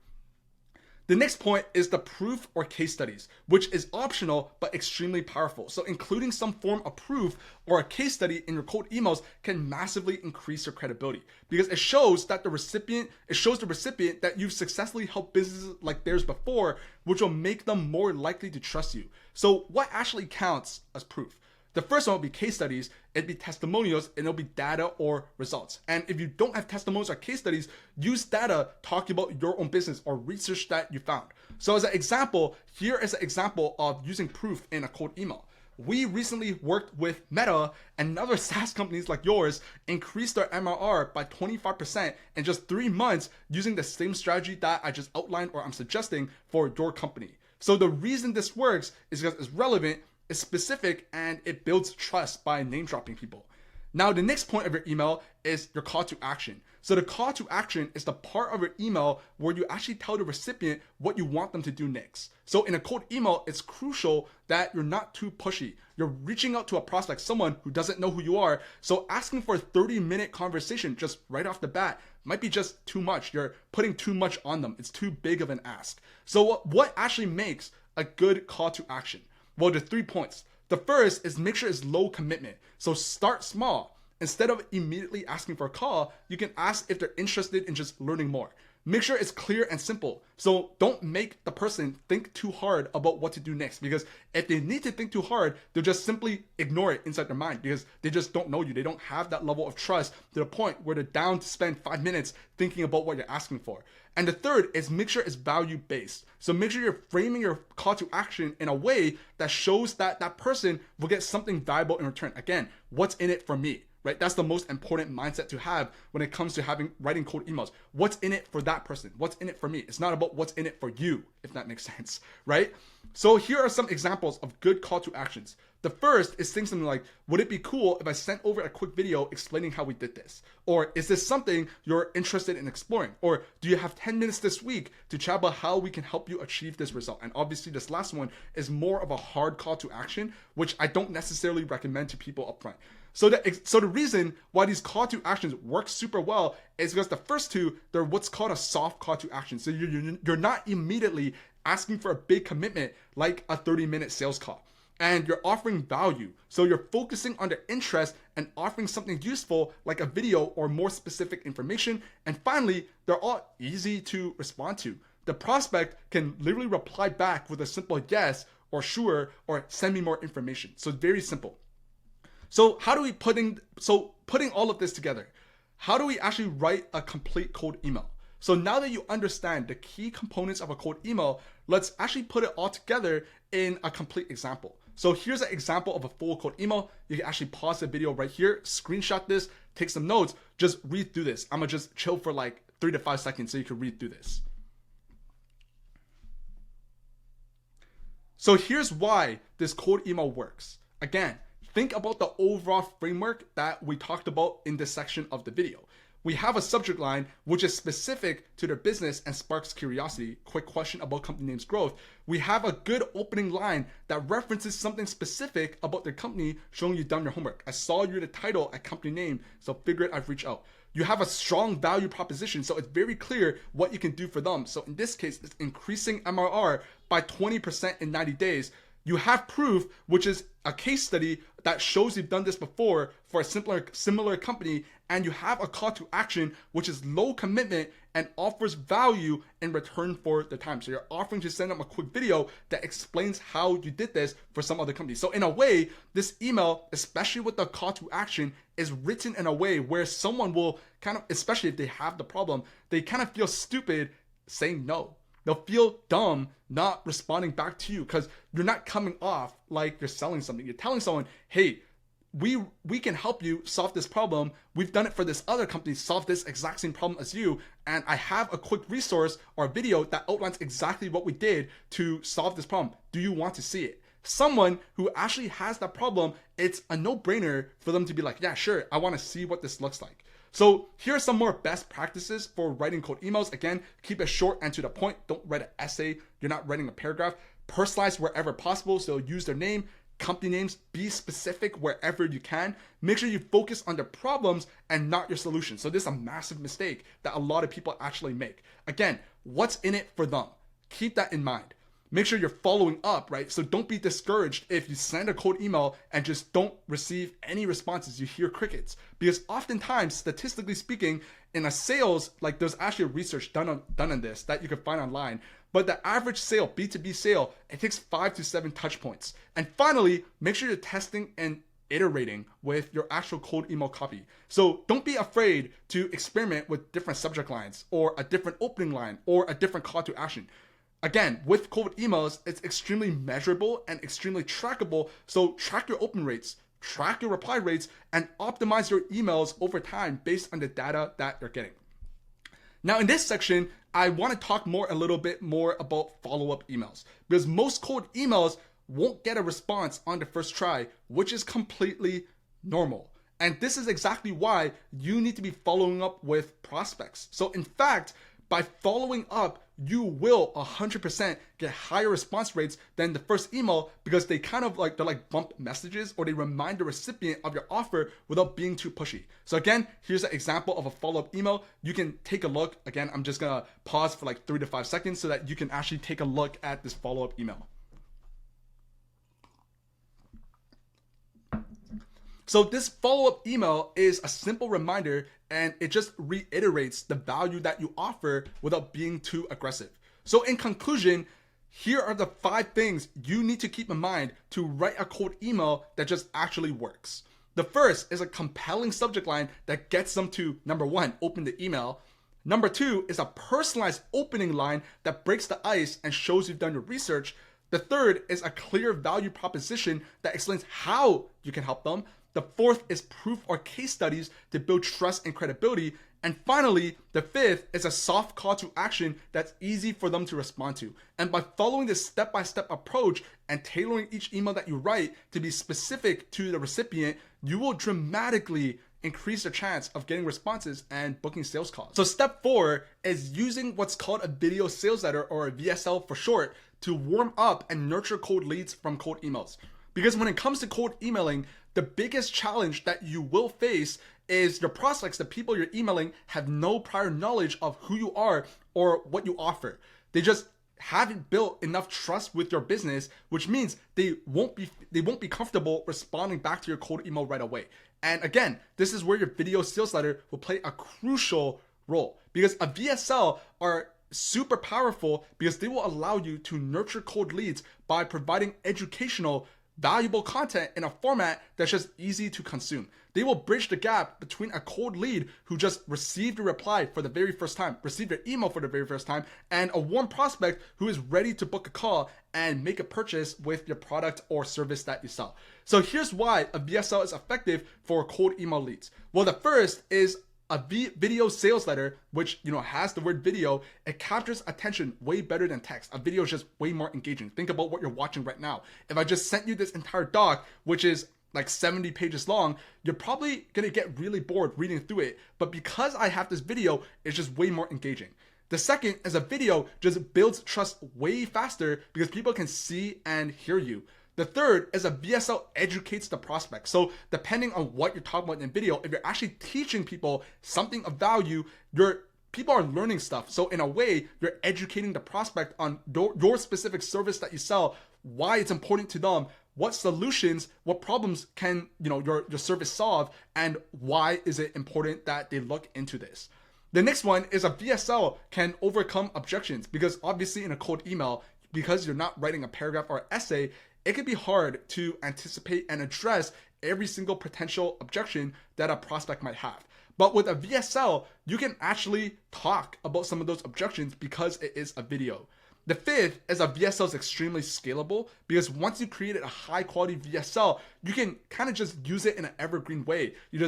The next point is the proof or case studies, which is optional but extremely powerful. So including some form of proof or a case study in your cold emails can massively increase your credibility because it shows the recipient that you've successfully helped businesses like theirs before, which will make them more likely to trust you. So what actually counts as proof? The first one will be case studies, it'd be testimonials, and it'll be data or results. And if you don't have testimonials or case studies, use data talking about your own business or research that you found. So as an example, here is an example of using proof in a cold email. We recently worked with Meta and other SaaS companies like yours increased their MRR by 25% in just 3 months using the same strategy that I just outlined or I'm suggesting for your company. So the reason this works is because it's relevant, it's specific, and it builds trust by name dropping people. Now, the next point of your email is your call to action. So the call to action is the part of your email where you actually tell the recipient what you want them to do next. So in a cold email, it's crucial that you're not too pushy. You're reaching out to a prospect, someone who doesn't know who you are. So asking for a 30-minute conversation just right off the bat might be just too much. You're putting too much on them. It's too big of an ask. So what actually makes a good call to action? Well, there's 3 points. The first is make sure it's low commitment. So start small. Instead of immediately asking for a call, you can ask if they're interested in just learning more. Make sure it's clear and simple. So don't make the person think too hard about what to do next, because if they need to think too hard, they'll just simply ignore it inside their mind because they just don't know you. They don't have that level of trust to the point where they're down to spend 5 minutes thinking about what you're asking for. And the third is make sure it's value-based. So make sure you're framing your call to action in a way that shows that that person will get something valuable in return. Again, what's in it for me? Right? That's the most important mindset to have when it comes to writing cold emails. What's in it for that person? What's in it for me? It's not about what's in it for you, if that makes sense, right? So here are some examples of good call to actions. The first is saying something like, would it be cool if I sent over a quick video explaining how we did this? Or is this something you're interested in exploring? Or do you have 10 minutes this week to chat about how we can help you achieve this result? And obviously this last one is more of a hard call to action, which I don't necessarily recommend to people upfront. So the reason why these call to actions work super well is because the first two, they're what's called a soft call to action. So you're not immediately asking for a big commitment like a 30-minute sales call. And you're offering value. So you're focusing on their interest and offering something useful like a video or more specific information. And finally, they're all easy to respond to. The prospect can literally reply back with a simple yes or sure or send me more information. So it's very simple. So how do we putting all of this together, how do we actually write a complete cold email? So now that you understand the key components of a cold email, let's actually put it all together in a complete example. So here's an example of a full cold email. You can actually pause the video right here, screenshot this, take some notes, just read through this. I'm gonna just chill for like 3 to 5 seconds so you can read through this. So here's why this cold email works. Again, think about the overall framework that we talked about in this section of the video. We have a subject line which is specific to their business and sparks curiosity. Quick question about company name's growth. We have a good opening line that references something specific about their company, showing you've done your homework. I saw you the title at company name, so figured I'd reach out. You have a strong value proposition, so it's very clear what you can do for them. So in this case, it's increasing MRR by 20% in 90 days. You have proof, which is a case study that shows you've done this before for a similar company, and you have a call to action, which is low commitment and offers value in return for the time. So you're offering to send them a quick video that explains how you did this for some other company. So in a way, this email, especially with the call to action, is written in a way where someone will kind of, especially if they have the problem, they kind of feel stupid saying no. They'll feel dumb not responding back to you because you're not coming off like you're selling something. You're telling someone, hey, we can help you solve this problem. We've done it for this other company, solve this exact same problem as you. And I have a quick resource or a video that outlines exactly what we did to solve this problem. Do you want to see it? Someone who actually has that problem, it's a no-brainer for them to be like, yeah, sure, I want to see what this looks like. So here are some more best practices for writing cold emails. Again, keep it short and to the point. Don't write an essay. You're not writing a paragraph. Personalize wherever possible. So use their name, company names, be specific wherever you can. Make sure you focus on the problems and not your solution. So this is a massive mistake that a lot of people actually make. Again, what's in it for them? Keep that in mind. Make sure you're following up, right? So don't be discouraged if you send a cold email and just don't receive any responses. You hear crickets. Because oftentimes, statistically speaking, in a sales, like there's actually research done on this that you can find online. But the average sale, B2B sale, it takes 5 to 7 touch points. And finally, make sure you're testing and iterating with your actual cold email copy. So don't be afraid to experiment with different subject lines or a different opening line or a different call to action. Again, with cold emails, it's extremely measurable and extremely trackable. So track your open rates, track your reply rates, and optimize your emails over time based on the data that you're getting. Now in this section, I want to talk a little bit more about follow-up emails, because most cold emails won't get a response on the first try, which is completely normal. And this is exactly why you need to be following up with prospects. So in fact, by following up, you will 100% get higher response rates than the first email, because they're like bump messages, or they remind the recipient of your offer without being too pushy. So again, here's an example of a follow-up email. You can take a look. Again, I'm just gonna pause for like 3 to 5 seconds so that you can actually take a look at this follow-up email. So this follow-up email is a simple reminder, and it just reiterates the value that you offer without being too aggressive. So in conclusion, here are the 5 things you need to keep in mind to write a cold email that just actually works. The first is a compelling subject line that gets them to, number 1, open the email. Number 2 is a personalized opening line that breaks the ice and shows you've done your research. The third is a clear value proposition that explains how you can help them. The fourth is proof or case studies to build trust and credibility. And finally, the fifth is a soft call to action that's easy for them to respond to. And by following this step-by-step approach and tailoring each email that you write to be specific to the recipient, you will dramatically increase the chance of getting responses and booking sales calls. So step 4 is using what's called a video sales letter, or a VSL for short, to warm up and nurture cold leads from cold emails. Because when it comes to cold emailing, the biggest challenge that you will face is your prospects, the people you're emailing, have no prior knowledge of who you are or what you offer. They just haven't built enough trust with your business, which means they won't be comfortable responding back to your cold email right away. And again, this is where your video sales letter will play a crucial role, because a VSL are super powerful because they will allow you to nurture cold leads by providing educational, valuable content in a format that's just easy to consume. They will bridge the gap between a cold lead who just received a reply for the very first time, received an email for the very first time, and a warm prospect who is ready to book a call and make a purchase with your product or service that you sell. So here's why a VSL is effective for cold email leads. Well, the first is a video sales letter, which has the word video. It captures attention way better than text. A video is just way more engaging. Think about what you're watching right now. If I just sent you this entire doc, which is like 70 pages long, you're probably gonna get really bored reading through it. But because I have this video, it's just way more engaging. The second is a video just builds trust way faster because people can see and hear you. The third is a VSL educates the prospect. So depending on what you're talking about in video, if you're actually teaching people something of value, people are learning stuff. So in a way, you're educating the prospect on your specific service that you sell, why it's important to them, what solutions, what problems can your service solve, and why is it important that they look into this. The next one is a VSL can overcome objections, because obviously in a cold email, because you're not writing a paragraph or essay, it can be hard to anticipate and address every single potential objection that a prospect might have. But with a VSL, you can actually talk about some of those objections because it is a video. The fifth is a VSL is extremely scalable, because once you created a high quality VSL, you can kind of just use it in an evergreen way. You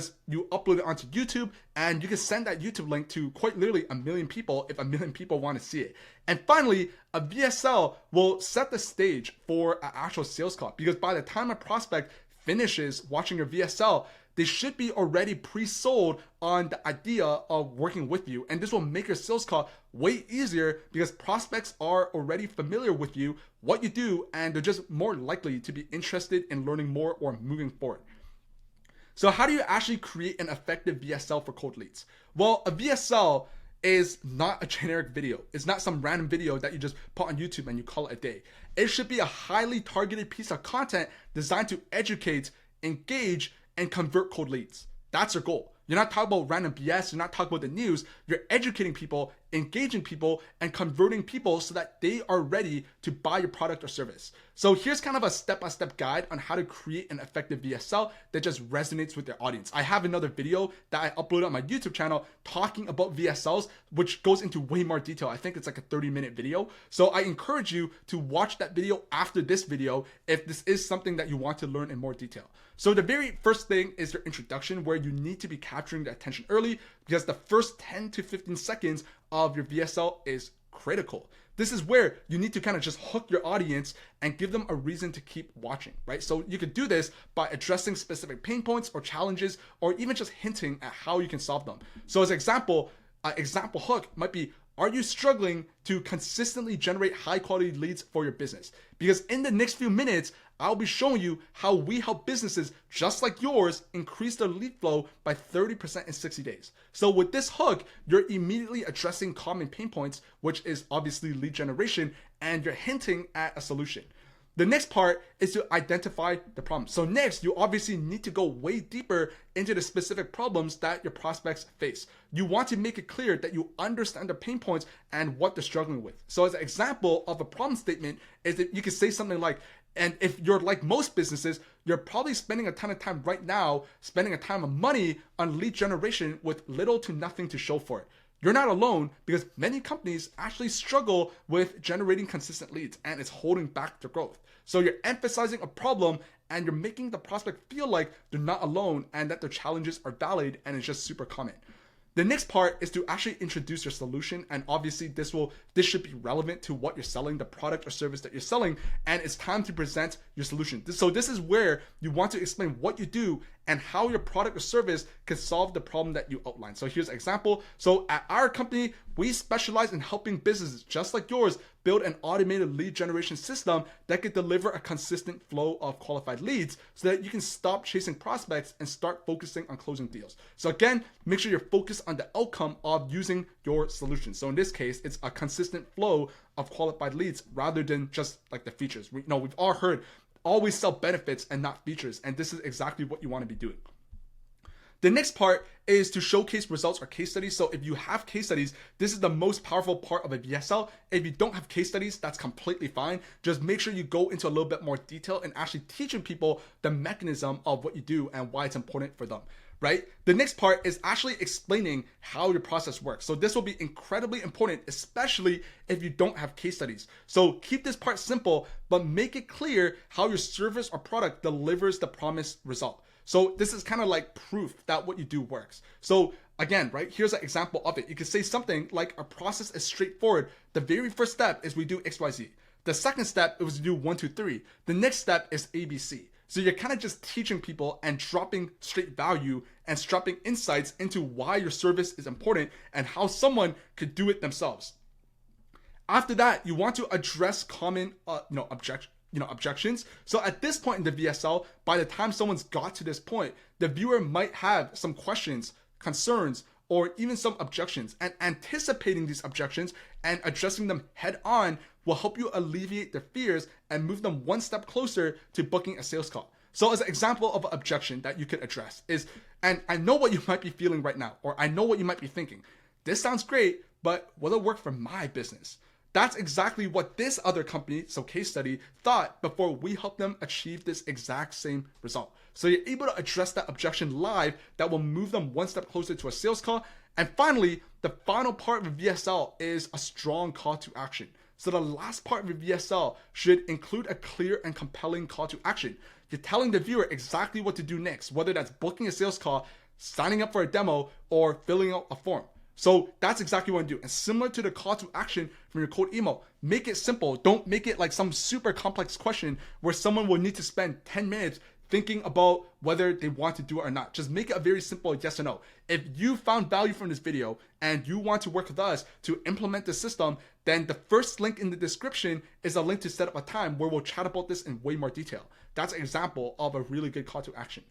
upload it onto YouTube, and you can send that YouTube link to quite literally 1 million people if 1 million people want to see it. And finally, a VSL will set the stage for an actual sales call, because by the time a prospect finishes watching your VSL, they should be already pre-sold on the idea of working with you. And this will make your sales call way easier because prospects are already familiar with you, what you do, and they're just more likely to be interested in learning more or moving forward. So how do you actually create an effective VSL for cold leads? Well, a VSL is not a generic video. It's not some random video that you just put on YouTube and you call it a day. It should be a highly targeted piece of content designed to educate, engage, and convert cold leads. That's your goal. You're not talking about random BS. You're not talking about the news. You're educating people, engaging people, and converting people so that they are ready to buy your product or service. So here's kind of a step-by-step guide on how to create an effective VSL that just resonates with your audience. I have another video that I uploaded on my YouTube channel talking about VSLs, which goes into way more detail. I think it's like a 30-minute video. So I encourage you to watch that video after this video if this is something that you want to learn in more detail. So the very first thing is your introduction, where you need to be capturing the attention early, because the first 10 to 15 seconds of your VSL is critical. This is where you need to kind of just hook your audience and give them a reason to keep watching, right? So you could do this by addressing specific pain points or challenges, or even just hinting at how you can solve them. So as an example hook might be, are you struggling to consistently generate high quality leads for your business? Because in the next few minutes, I'll be showing you how we help businesses just like yours increase their lead flow by 30% in 60 days. So with this hook, you're immediately addressing common pain points, which is obviously lead generation, and you're hinting at a solution. The next part is to identify the problem. So next, you obviously need to go way deeper into the specific problems that your prospects face. You want to make it clear that you understand their pain points and what they're struggling with. So as an example of a problem statement is that you could say something like, and if you're like most businesses, you're probably spending a ton of time right now, spending a ton of money on lead generation with little to nothing to show for it. You're not alone, because many companies actually struggle with generating consistent leads, and it's holding back their growth. So you're emphasizing a problem and you're making the prospect feel like they're not alone and that their challenges are valid, and it's just super common. The next part is to actually introduce your solution, and obviously this should be relevant to what you're selling, the product or service that you're selling, and it's time to present your solution. So this is where you want to explain what you do and how your product or service can solve the problem that you outlined. So here's an example. So at our company, we specialize in helping businesses just like yours build an automated lead generation system that can deliver a consistent flow of qualified leads so that you can stop chasing prospects and start focusing on closing deals. So again, make sure you're focused on the outcome of using your solution. So in this case, it's a consistent flow of qualified leads rather than just like the features. We've all heard, always sell benefits and not features, and this is exactly what you want to be doing. The next part is to showcase results or case studies. So if you have case studies, this is the most powerful part of a VSL. If you don't have case studies, that's completely fine. Just make sure you go into a little bit more detail and actually teaching people the mechanism of what you do and why it's important for them, right? The next part is actually explaining how your process works. So this will be incredibly important, especially if you don't have case studies. So keep this part simple, but make it clear how your service or product delivers the promised result. So this is kind of like proof that what you do works. So again, right, here's an example of it. You could say something like, our process is straightforward. The very first step is we do XYZ. The second step is we do 1, 2, 3. The next step is ABC. So you're kind of just teaching people and dropping straight value and dropping insights into why your service is important and how someone could do it themselves. After that, you want to address common objections. So at this point in the VSL, by the time someone's got to this point, the viewer might have some questions, concerns, or even some objections, and anticipating these objections and addressing them head on will help you alleviate their fears and move them one step closer to booking a sales call. So as an example of an objection that you could address is, and I know what you might be feeling right now, or I know what you might be thinking, this sounds great, but will it work for my business? That's exactly what this other company, so case study, thought before we helped them achieve this exact same result. So you're able to address that objection live that will move them one step closer to a sales call. And finally, the final part of a VSL is a strong call to action. So the last part of a VSL should include a clear and compelling call to action. You're telling the viewer exactly what to do next, whether that's booking a sales call, signing up for a demo, or filling out a form. So that's exactly what you do. And similar to the call to action from your cold email, make it simple. Don't make it like some super complex question where someone will need to spend 10 minutes thinking about whether they want to do it or not. Just make it a very simple yes or no. If you found value from this video and you want to work with us to implement the system, then the first link in the description is a link to set up a time where we'll chat about this in way more detail. That's an example of a really good call to action.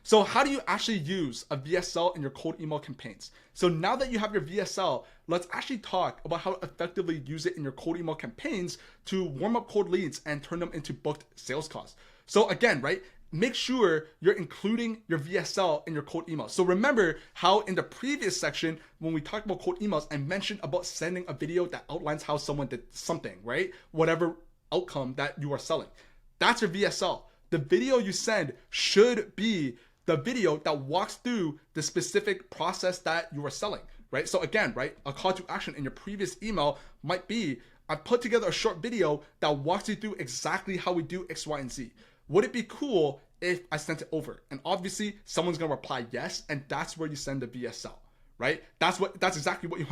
So how do you actually use a VSL in your cold email campaigns? So now that you have your VSL, let's actually talk about how to effectively use it in your cold email campaigns to warm up cold leads and turn them into booked sales calls. So again, right, make sure you're including your VSL in your cold email. So remember how in the previous section, when we talked about cold emails, I mentioned about sending a video that outlines how someone did something, right? Whatever outcome that you are selling. That's your VSL. The video you send should be the video that walks through the specific process that you are selling, right? So again, right, a call to action in your previous email might be, I put together a short video that walks you through exactly how we do X, Y, and Z. Would it be cool if I sent it over? And obviously someone's gonna reply yes, and that's where you send the VSL, right? That's exactly what you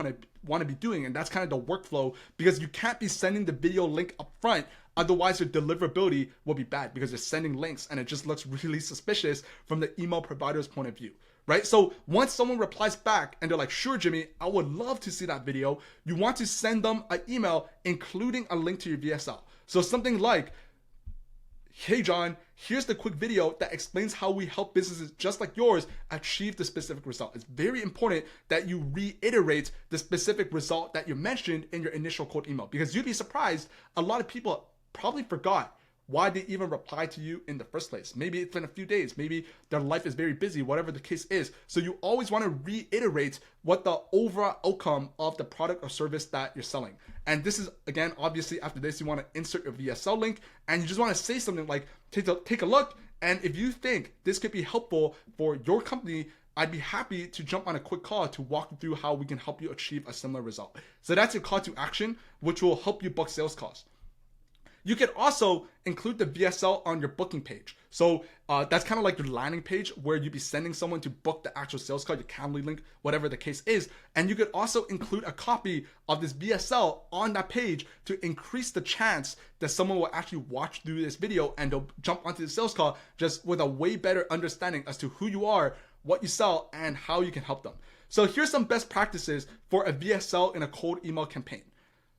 want to be doing, and that's kind of the workflow, because you can't be sending the video link up front. Otherwise, your deliverability will be bad because you're sending links and it just looks really suspicious from the email provider's point of view, right? So once someone replies back and they're like, sure, Jimmy, I would love to see that video, you want to send them an email including a link to your VSL. So something like, hey, John, here's the quick video that explains how we help businesses just like yours achieve the specific result. It's very important that you reiterate the specific result that you mentioned in your initial cold email, because you'd be surprised, a lot of people probably forgot why they even replied to you in the first place. Maybe it's been a few days, maybe their life is very busy, whatever the case is. So you always want to reiterate what the overall outcome of the product or service that you're selling. And this is, again, obviously after this, you want to insert your VSL link and you just want to say something like, take a look. And if you think this could be helpful for your company, I'd be happy to jump on a quick call to walk you through how we can help you achieve a similar result. So that's your call to action, which will help you book sales calls. You can also include the VSL on your booking page. So that's kind of like your landing page where you'd be sending someone to book the actual sales call, your Calendly link, whatever the case is. And you could also include a copy of this VSL on that page to increase the chance that someone will actually watch through this video and they'll jump onto the sales call just with a way better understanding as to who you are, what you sell, and how you can help them. So here's some best practices for a VSL in a cold email campaign.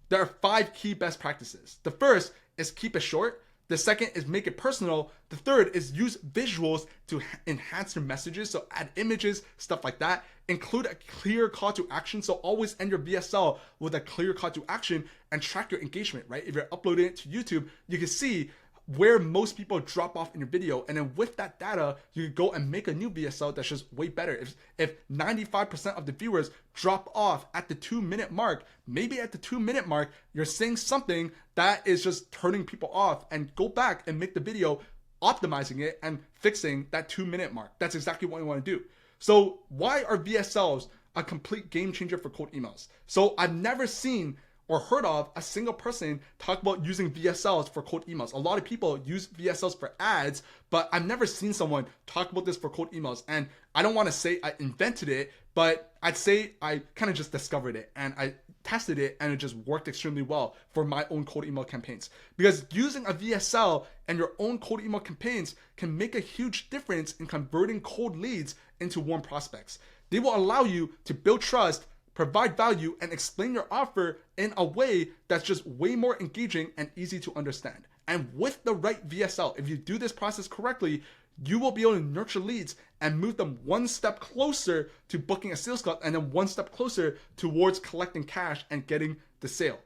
There are 5 key best practices. The first is keep it short. The second is make it personal. The third is use visuals to enhance your messages. So add images, stuff like that. Include a clear call to action. So always end your VSL with a clear call to action and track your engagement, right? If you're uploading it to YouTube, you can see where most people drop off in your video. And then with that data, you can go and make a new VSL that's just way better. If 95% of the viewers drop off at the 2-minute mark, maybe at the 2-minute mark, you're saying something that is just turning people off, and go back and make the video optimizing it and fixing that 2-minute mark. That's exactly what you want to do. So why are VSLs a complete game changer for cold emails? So I've never seen or heard of a single person talk about using VSLs for cold emails. A lot of people use VSLs for ads, but I've never seen someone talk about this for cold emails. And I don't want to say I invented it, but I'd say I kind of just discovered it and I tested it and it just worked extremely well for my own cold email campaigns. Because using a VSL and your own cold email campaigns can make a huge difference in converting cold leads into warm prospects. They will allow you to build trust, provide value, and explain your offer in a way that's just way more engaging and easy to understand. And with the right VSL, if you do this process correctly, you will be able to nurture leads and move them one step closer to booking a sales call, and then one step closer towards collecting cash and getting the sale.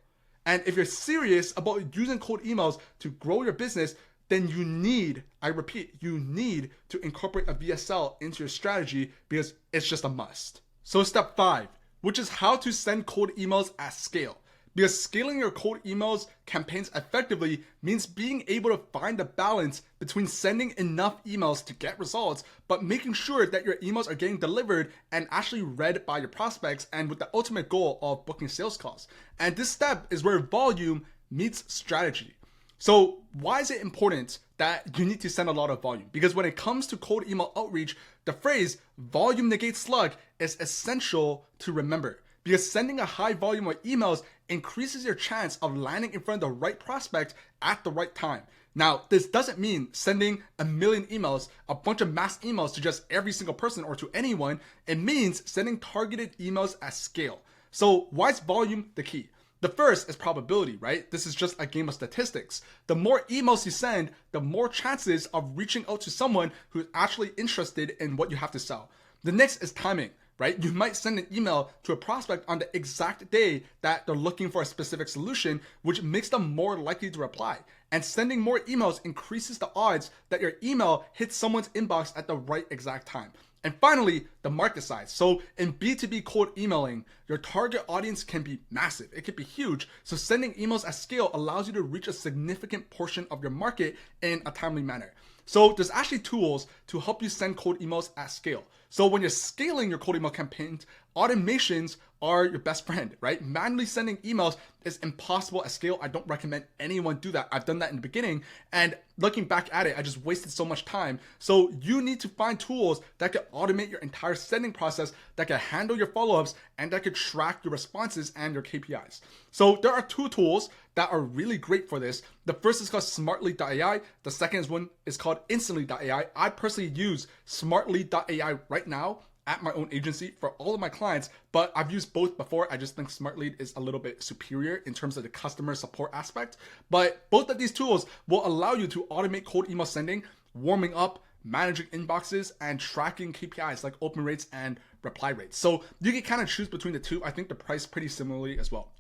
And if you're serious about using cold emails to grow your business, then you need, I repeat, you need to incorporate a VSL into your strategy, because it's just a must. So step 5, which is how to send cold emails at scale. Because scaling your cold emails campaigns effectively means being able to find a balance between sending enough emails to get results, but making sure that your emails are getting delivered and actually read by your prospects, and with the ultimate goal of booking sales calls. And this step is where volume meets strategy. So why is it important that you need to send a lot of volume? Because when it comes to cold email outreach, the phrase volume negates slug is essential to remember. because sending a high volume of emails increases your chance of landing in front of the right prospect at the right time. Now, this doesn't mean sending a million emails, a bunch of mass emails to just every single person or to anyone. It means sending targeted emails at scale. So why is volume the key? The first is probability, right? This is just a game of statistics. The more emails you send, the more chances of reaching out to someone who's actually interested in what you have to sell. The next is timing, right? You might send an email to a prospect on the exact day that they're looking for a specific solution, which makes them more likely to reply. And sending more emails increases the odds that your email hits someone's inbox at the right exact time. And finally, the market size. So in B2B cold emailing, your target audience can be massive. It can be huge. So sending emails at scale allows you to reach a significant portion of your market in a timely manner. So there's actually tools to help you send cold emails at scale. So when you're scaling your cold email campaigns, automations are your best friend, right? Manually sending emails is impossible at scale. I don't recommend anyone do that. I've done that in the beginning, and looking back at it, I just wasted so much time. So you need to find tools that can automate your entire sending process, that can handle your follow-ups, and that can track your responses and your KPIs. So there are two tools that are really great for this. The first is called smartly.ai. The second one is called instantly.ai. I personally use smartly.ai right now at my own agency for all of my clients, but I've used both before. I just think Smartly is a little bit superior in terms of the customer support aspect. But both of these tools will allow you to automate cold email sending, warming up, managing inboxes, and tracking KPIs like open rates and reply rates. So you can kind of choose between the two. I think the price pretty similarly as well.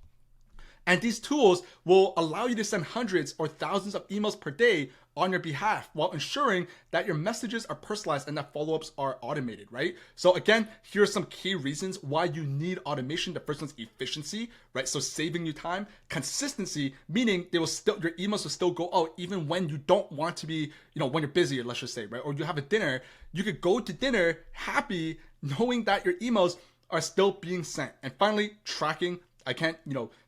And these tools will allow you to send hundreds or thousands of emails per day on your behalf while ensuring that your messages are personalized and that follow-ups are automated, right? So again, here are some key reasons why you need automation. The first one's efficiency, right? So saving you time. Consistency, meaning your emails will still go out even when you don't want to be, when you're busy, let's just say, right? Or you have a dinner, you could go to dinner happy knowing that your emails are still being sent. And finally, tracking. I can't,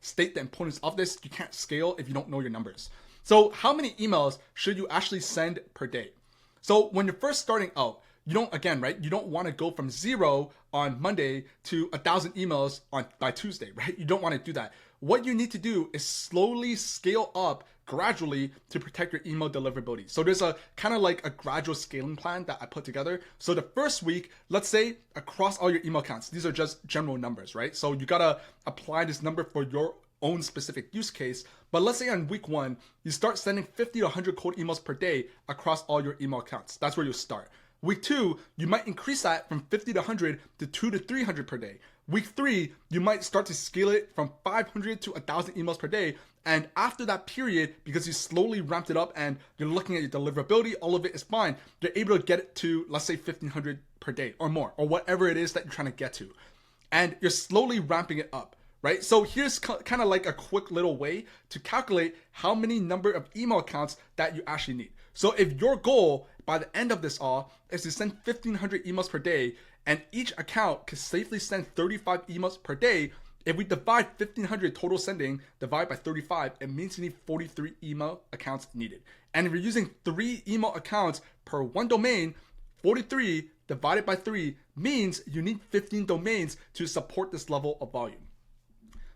state the importance of this. You can't scale if you don't know your numbers. So how many emails should you actually send per day? So when you're first starting out, you don't want to go from 0 on Monday to 1,000 emails by Tuesday, right? You don't want to do that. What you need to do is slowly scale up gradually to protect your email deliverability. So there's a kind of like a gradual scaling plan that I put together. So the first week, let's say across all your email accounts, these are just general numbers, right? So you got to apply this number for your own specific use case. But let's say on week 1, you start sending 50 to 100 cold emails per day across all your email accounts. That's where you start. Week 2, you might increase that from 50 to 100 to 200 to 300 per day. Week 3, you might start to scale it from 500 to 1,000 emails per day. And after that period, because you slowly ramped it up and you're looking at your deliverability, all of it is fine. You're able to get it to, let's say, 1,500 per day or more, or whatever it is that you're trying to get to. And you're slowly ramping it up, right? So here's kind of like a quick little way to calculate how many number of email accounts that you actually need. So if your goal by the end of this all is to send 1,500 emails per day, and each account can safely send 35 emails per day, if we divide 1,500 total sending, divide by 35, it means you need 43 email accounts needed. And if you're using 3 email accounts per one domain, 43 divided by 3 means you need 15 domains to support this level of volume.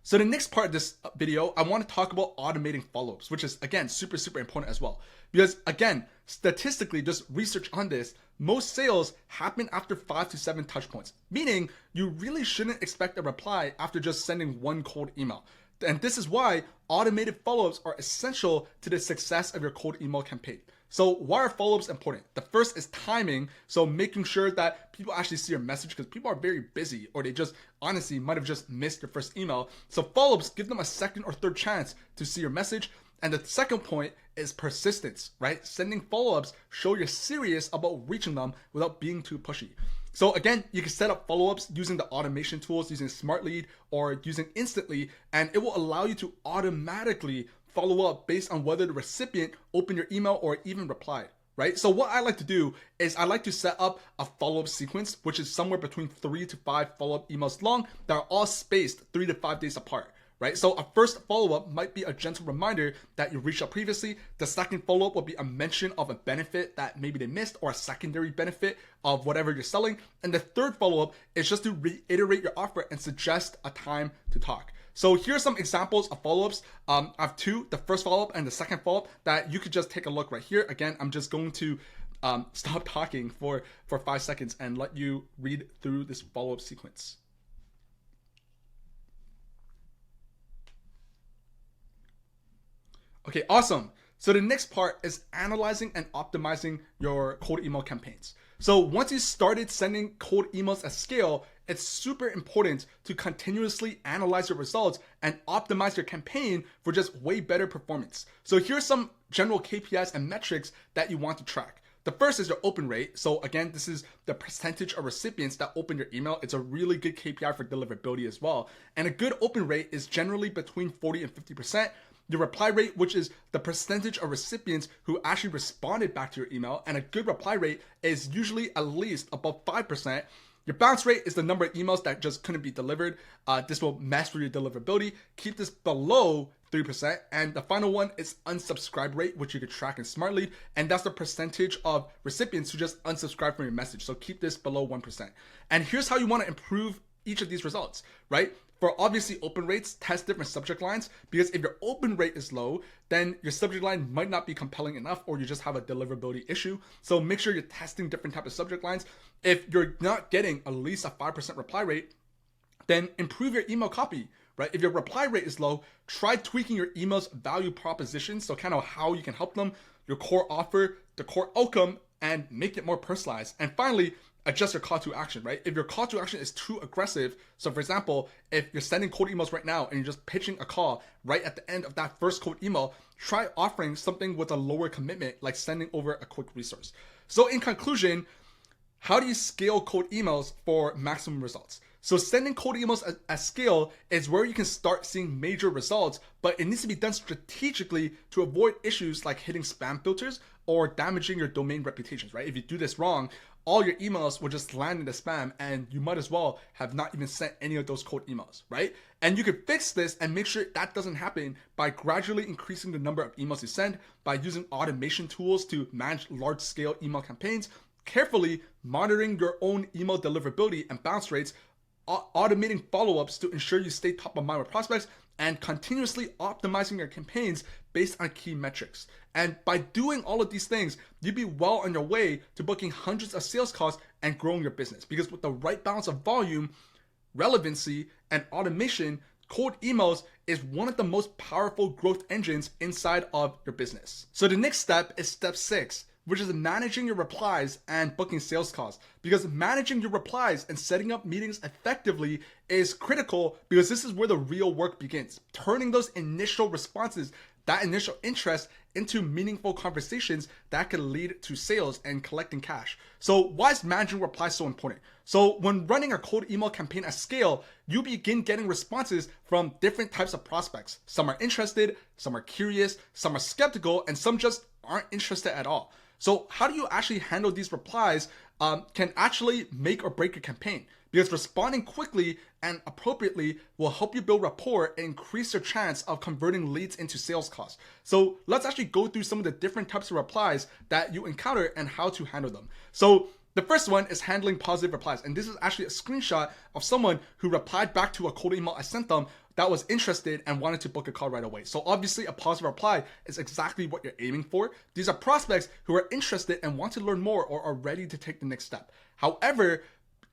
So the next part of this video, I want to talk about automating follow-ups, which is, again, super, super important as well. Because, again, statistically, just research on this, most sales happen after 5 to 7 touch points, meaning you really shouldn't expect a reply after just sending one cold email. And this is why automated follow-ups are essential to the success of your cold email campaign. So why are follow-ups important? The first is timing. So making sure that people actually see your message, because people are very busy, or they just honestly might have just missed your first email. So follow-ups give them a second or third chance to see your message. And the second point is persistence, right? Sending follow-ups show you're serious about reaching them without being too pushy. So again, you can set up follow-ups using the automation tools, using Smartly or using Instantly, and it will allow you to automatically follow up based on whether the recipient opened your email or even replied, right? So what I like to do is I like to set up a follow-up sequence, which is somewhere between 3 to 5 follow-up emails long that are all spaced 3 to 5 days apart, right? So a first follow-up might be a gentle reminder that you reached out previously. The second follow-up will be a mention of a benefit that maybe they missed or a secondary benefit of whatever you're selling. And the third follow-up is just to reiterate your offer and suggest a time to talk. So here's some examples of follow-ups. I have two, the first follow-up and the second follow-up, that you could just take a look right here. Again, I'm just going to stop talking for 5 seconds and let you read through this follow-up sequence. Okay, awesome. So the next part is analyzing and optimizing your cold email campaigns. So once you started sending cold emails at scale, it's super important to continuously analyze your results and optimize your campaign for just way better performance. So here's some general KPIs and metrics that you want to track. The first is your open rate. So again, this is the percentage of recipients that open your email. It's a really good KPI for deliverability as well. And a good open rate is generally between 40 and 50%. Your reply rate, which is the percentage of recipients who actually responded back to your email, and a good reply rate is usually at least above 5%. Your bounce rate is the number of emails that just couldn't be delivered. This will mess with your deliverability. Keep this below 3%. And the final one is unsubscribe rate, which you could track in Smartly. And that's the percentage of recipients who just unsubscribe from your message. So keep this below 1%. And here's how you want to improve each of these results, right? For obviously open rates, test different subject lines, because if your open rate is low, then your subject line might not be compelling enough, or you just have a deliverability issue. So make sure you're testing different types of subject lines. If you're not getting at least a 5% reply rate, then improve your email copy, right? If your reply rate is low, try tweaking your email's value proposition, so kind of how you can help them, your core offer, the core outcome, and make it more personalized. And finally, adjust your call to action, right? If your call to action is too aggressive, so for example, if you're sending cold emails right now and you're just pitching a call right at the end of that first cold email, try offering something with a lower commitment, like sending over a quick resource. So in conclusion, how do you scale cold emails for maximum results? So sending cold emails at scale is where you can start seeing major results, but it needs to be done strategically to avoid issues like hitting spam filters or damaging your domain reputations, right? If you do this wrong, all your emails will just land in the spam, and you might as well have not even sent any of those cold emails, right? And you can fix this and make sure that doesn't happen by gradually increasing the number of emails you send, by using automation tools to manage large-scale email campaigns, carefully monitoring your own email deliverability and bounce rates, automating follow-ups to ensure you stay top of mind with prospects, and continuously optimizing your campaigns based on key metrics. And by doing all of these things, you'd be well on your way to booking hundreds of sales calls and growing your business. Because with the right balance of volume, relevancy, and automation, cold emails is one of the most powerful growth engines inside of your business. So the next step is step 6, which is managing your replies and booking sales calls. Because managing your replies and setting up meetings effectively is critical, because this is where the real work begins. Turning those initial responses, that initial interest, into meaningful conversations that can lead to sales and collecting cash. So why is managing replies so important? So when running a cold email campaign at scale, you begin getting responses from different types of prospects. Some are interested, some are curious, some are skeptical, and some just aren't interested at all. So how do you actually handle these replies can actually make or break your campaign, because responding quickly and appropriately will help you build rapport and increase your chance of converting leads into sales calls. So let's actually go through some of the different types of replies that you encounter and how to handle them. So the first one is handling positive replies. And this is actually a screenshot of someone who replied back to a cold email I sent them that was interested and wanted to book a call right away. So obviously a positive reply is exactly what you're aiming for. These are prospects who are interested and want to learn more or are ready to take the next step. However,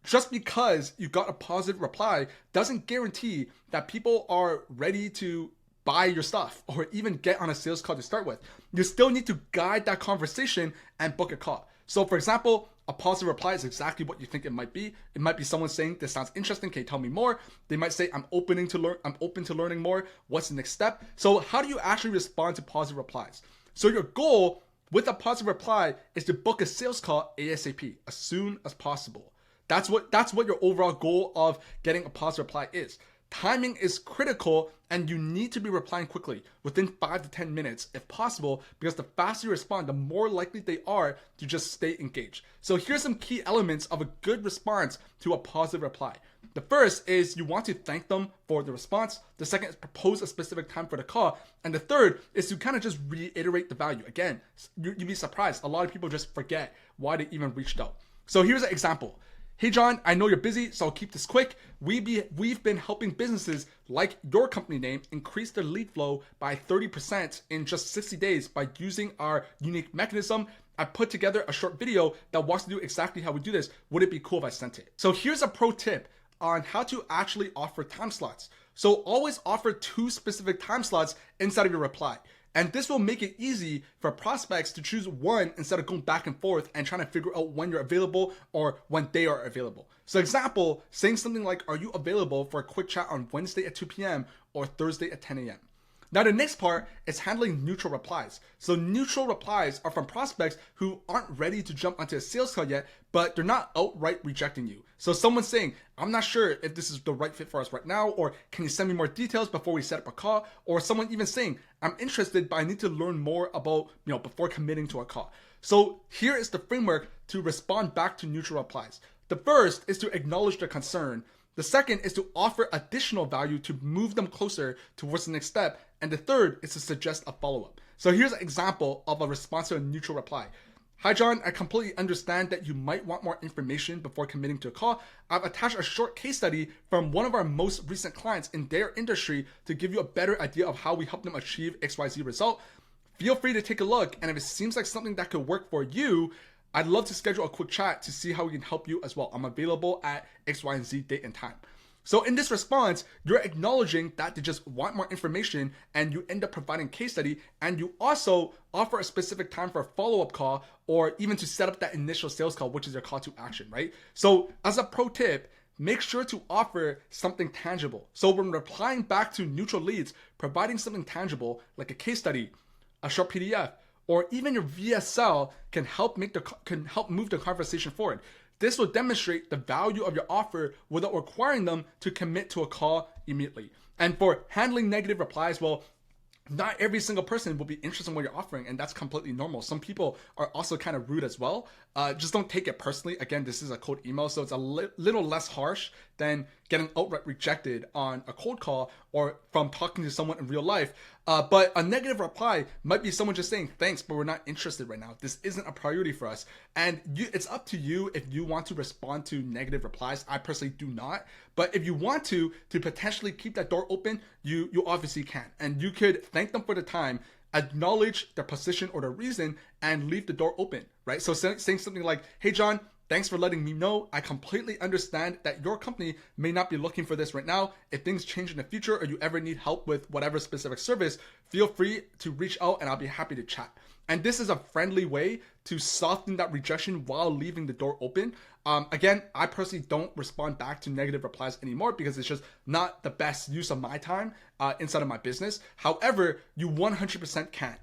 just because you got a positive reply doesn't guarantee that people are ready to buy your stuff or even get on a sales call to start with. You still need to guide that conversation and book a call. So for example, a positive reply is exactly what you think it might be. It might be someone saying, "This sounds interesting. Can you tell me more?" They might say, I'm open to learning more. What's the next step?" So how do you actually respond to positive replies? So your goal with a positive reply is to book a sales call ASAP, as soon as possible. That's what your overall goal of getting a positive reply is. Timing is critical, and you need to be replying quickly, within 5 to 10 minutes if possible, because the faster you respond, the more likely they are to just stay engaged. So here's some key elements of a good response to a positive reply. The first is you want to thank them for the response. The second is propose a specific time for the call. And the third is to kind of just reiterate the value. Again, you'd be surprised. A lot of people just forget why they even reached out. So here's an example. Hey John, I know you're busy, so I'll keep this quick. We've been helping businesses like your company name increase their lead flow by 30% in just 60 days by using our unique mechanism. I put together a short video that walks you through exactly how we do this. Would it be cool if I sent it? So here's a pro tip on how to actually offer time slots. So always offer 2 specific time slots inside of your reply. And this will make it easy for prospects to choose one instead of going back and forth and trying to figure out when you're available or when they are available. So example, saying something like, are you available for a quick chat on Wednesday at 2 p.m. or Thursday at 10 a.m.? Now the next part is handling neutral replies. So neutral replies are from prospects who aren't ready to jump onto a sales call yet, but they're not outright rejecting you. So someone's saying, I'm not sure if this is the right fit for us right now, or can you send me more details before we set up a call? Or someone even saying, I'm interested, but I need to learn more about, before committing to a call. So here is the framework to respond back to neutral replies. The first is to acknowledge their concern. The second is to offer additional value to move them closer towards the next step. And the third is to suggest a follow-up. So here's an example of a response to a neutral reply. Hi John, I completely understand that you might want more information before committing to a call. I've attached a short case study from one of our most recent clients in their industry to give you a better idea of how we help them achieve XYZ result. Feel free to take a look, and if it seems like something that could work for you, I'd love to schedule a quick chat to see how we can help you as well. I'm available at X, Y, and Z date and time. So in this response, you're acknowledging that they just want more information, and you end up providing case study, and you also offer a specific time for a follow-up call or even to set up that initial sales call, which is your call to action, right? So as a pro tip, make sure to offer something tangible. So when replying back to neutral leads, providing something tangible like a case study, a short PDF, or even your VSL can help move the conversation forward. This will demonstrate the value of your offer without requiring them to commit to a call immediately. And for handling negative replies, well, not every single person will be interested in what you're offering, and that's completely normal. Some people are also kind of rude as well. Just don't take it personally. Again, this is a cold email, so it's a little less harsh than getting outright rejected on a cold call or from talking to someone in real life. But a negative reply might be someone just saying, thanks, but we're not interested right now. This isn't a priority for us. And it's up to you if you want to respond to negative replies. I personally do not. But if you want to potentially keep that door open, you obviously can. And you could thank them for the time, acknowledge their position or their reason, and leave the door open, right? So saying something like, hey, John, thanks for letting me know. I completely understand that your company may not be looking for this right now. If things change in the future or you ever need help with whatever specific service, feel free to reach out and I'll be happy to chat. And this is a friendly way to soften that rejection while leaving the door open. Again, I personally don't respond back to negative replies anymore because it's just not the best use of my time inside of my business. However, you 100% can.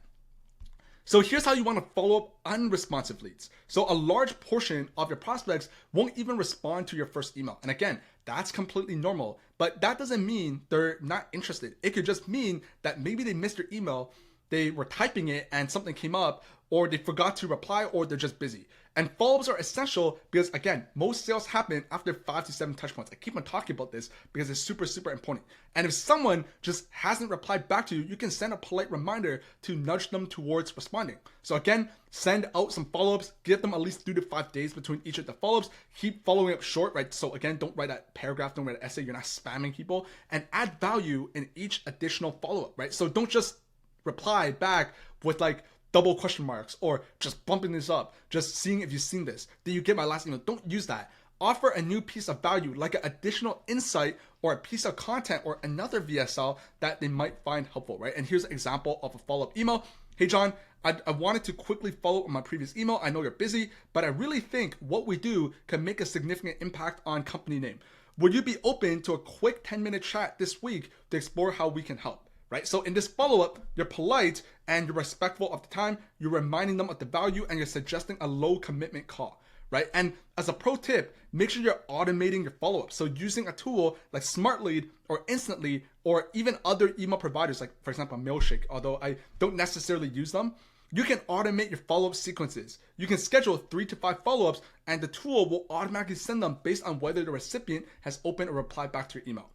So here's how you want to follow up unresponsive leads. So a large portion of your prospects won't even respond to your first email. And again, that's completely normal, but that doesn't mean they're not interested. It could just mean that maybe they missed your email, they were typing it and something came up, or they forgot to reply, or they're just busy. And follow-ups are essential because, again, most sales happen after 5 to 7 touch points. I keep on talking about this because it's super, super important. And if someone just hasn't replied back to you, you can send a polite reminder to nudge them towards responding. So again, send out some follow-ups, give them at least 3 to 5 days between each of the follow-ups. Keep following up short, right? So again, don't write a paragraph, don't write an essay, you're not spamming people, and add value in each additional follow-up, right? So don't just reply back with like double question marks or just bumping this up, just seeing if you've seen this. Did you get my last email? Don't use that. Offer a new piece of value, like an additional insight or a piece of content or another VSL that they might find helpful, right? And here's an example of a follow-up email. Hey, John, I wanted to quickly follow up on my previous email. I know you're busy, but I really think what we do can make a significant impact on company name. Would you be open to a quick 10-minute chat this week to explore how we can help? Right? So in this follow-up, you're polite and you're respectful of the time, you're reminding them of the value, and you're suggesting a low commitment call, right? And as a pro tip, make sure you're automating your follow-up. So using a tool like SmartLead or Instantly or even other email providers, like for example, Mailshake, although I don't necessarily use them, You can automate your follow-up sequences. You can schedule 3 to 5 follow-ups, and the tool will automatically send them based on whether the recipient has opened or replied back to your email.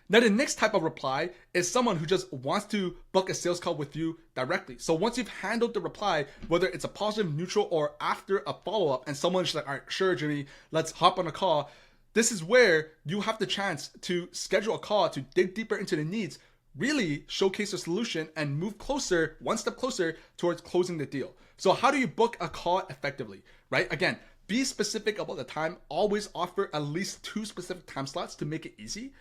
Now, the next type of reply is someone who just wants to book a sales call with you directly. So once you've handled the reply, whether it's a positive, neutral, or after a follow-up, and someone's just like, all right, sure, Jimmy, let's hop on a call. This is where you have the chance to schedule a call to dig deeper into the needs, really showcase a solution, and move closer, one step closer towards closing the deal. So how do you book a call effectively, right? Again, be specific about the time. Always offer at least 2 specific time slots to make it easy.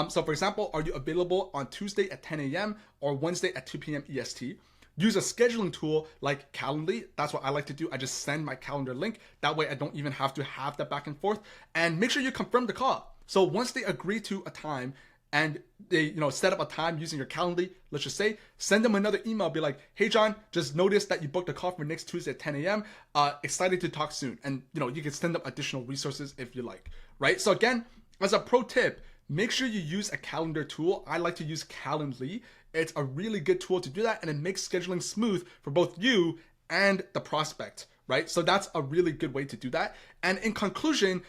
So for example, are you available on Tuesday at 10 a.m. or Wednesday at 2 p.m. EST? Use a scheduling tool like Calendly. That's what I like to do. I just send my calendar link. That way I don't even have to have that back and forth. And make sure you confirm the call. So once they agree to a time and they set up a time using your Calendly, let's just say, send them another email. Be like, hey, John, just noticed that you booked a call for next Tuesday at 10 a.m. Excited to talk soon. And you can send them additional resources if you like, right? So again, as a pro tip, make sure you use a calendar tool. I like to use Calendly. It's a really good tool to do that, and it makes scheduling smooth for both you and the prospect, right? So that's a really good way to do that. And in conclusion,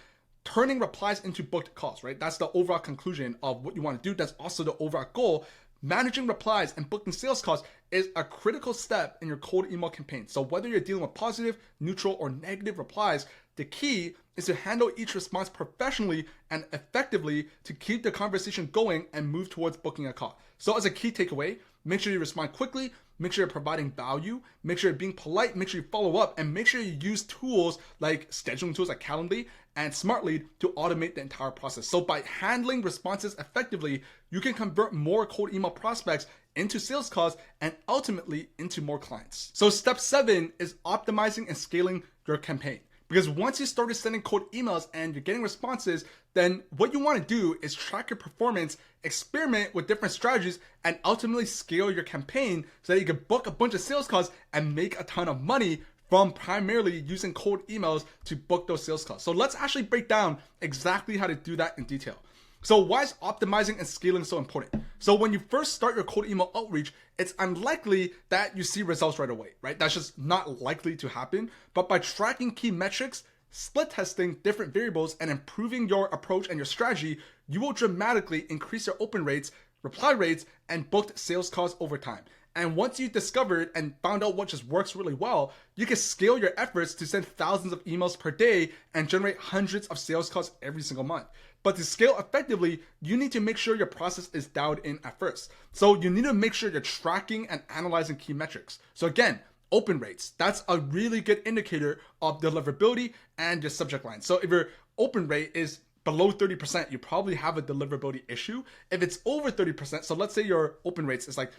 turning replies into booked calls, right? That's the overall conclusion of what you want to do. That's also the overall goal. Managing replies and booking sales calls is a critical step in your cold email campaign. So whether you're dealing with positive, neutral, or negative replies, the key is to handle each response professionally and effectively to keep the conversation going and move towards booking a call. So as a key takeaway, make sure you respond quickly, make sure you're providing value, make sure you're being polite, make sure you follow up, and make sure you use tools like scheduling tools like Calendly and Smartly to automate the entire process. So by handling responses effectively, you can convert more cold email prospects into sales calls and ultimately into more clients. So step 7 is optimizing and scaling your campaign. Because once you started sending cold emails and you're getting responses, then what you want to do is track your performance, experiment with different strategies, and ultimately scale your campaign so that you can book a bunch of sales calls and make a ton of money from primarily using cold emails to book those sales calls. So let's actually break down exactly how to do that in detail. So why is optimizing and scaling so important? So when you first start your cold email outreach, it's unlikely that you see results right away, right? That's just not likely to happen. But by tracking key metrics, split testing different variables, and improving your approach and your strategy, you will dramatically increase your open rates, reply rates, and booked sales calls over time. And once you discovered and found out what just works really well, you can scale your efforts to send thousands of emails per day and generate hundreds of sales calls every single month. But to scale effectively, you need to make sure your process is dialed in at first. So you need to make sure you're tracking and analyzing key metrics. So again, open rates. That's a really good indicator of deliverability and your subject line. So if your open rate is below 30%, you probably have a deliverability issue. If it's over 30%, so let's say your open rates is like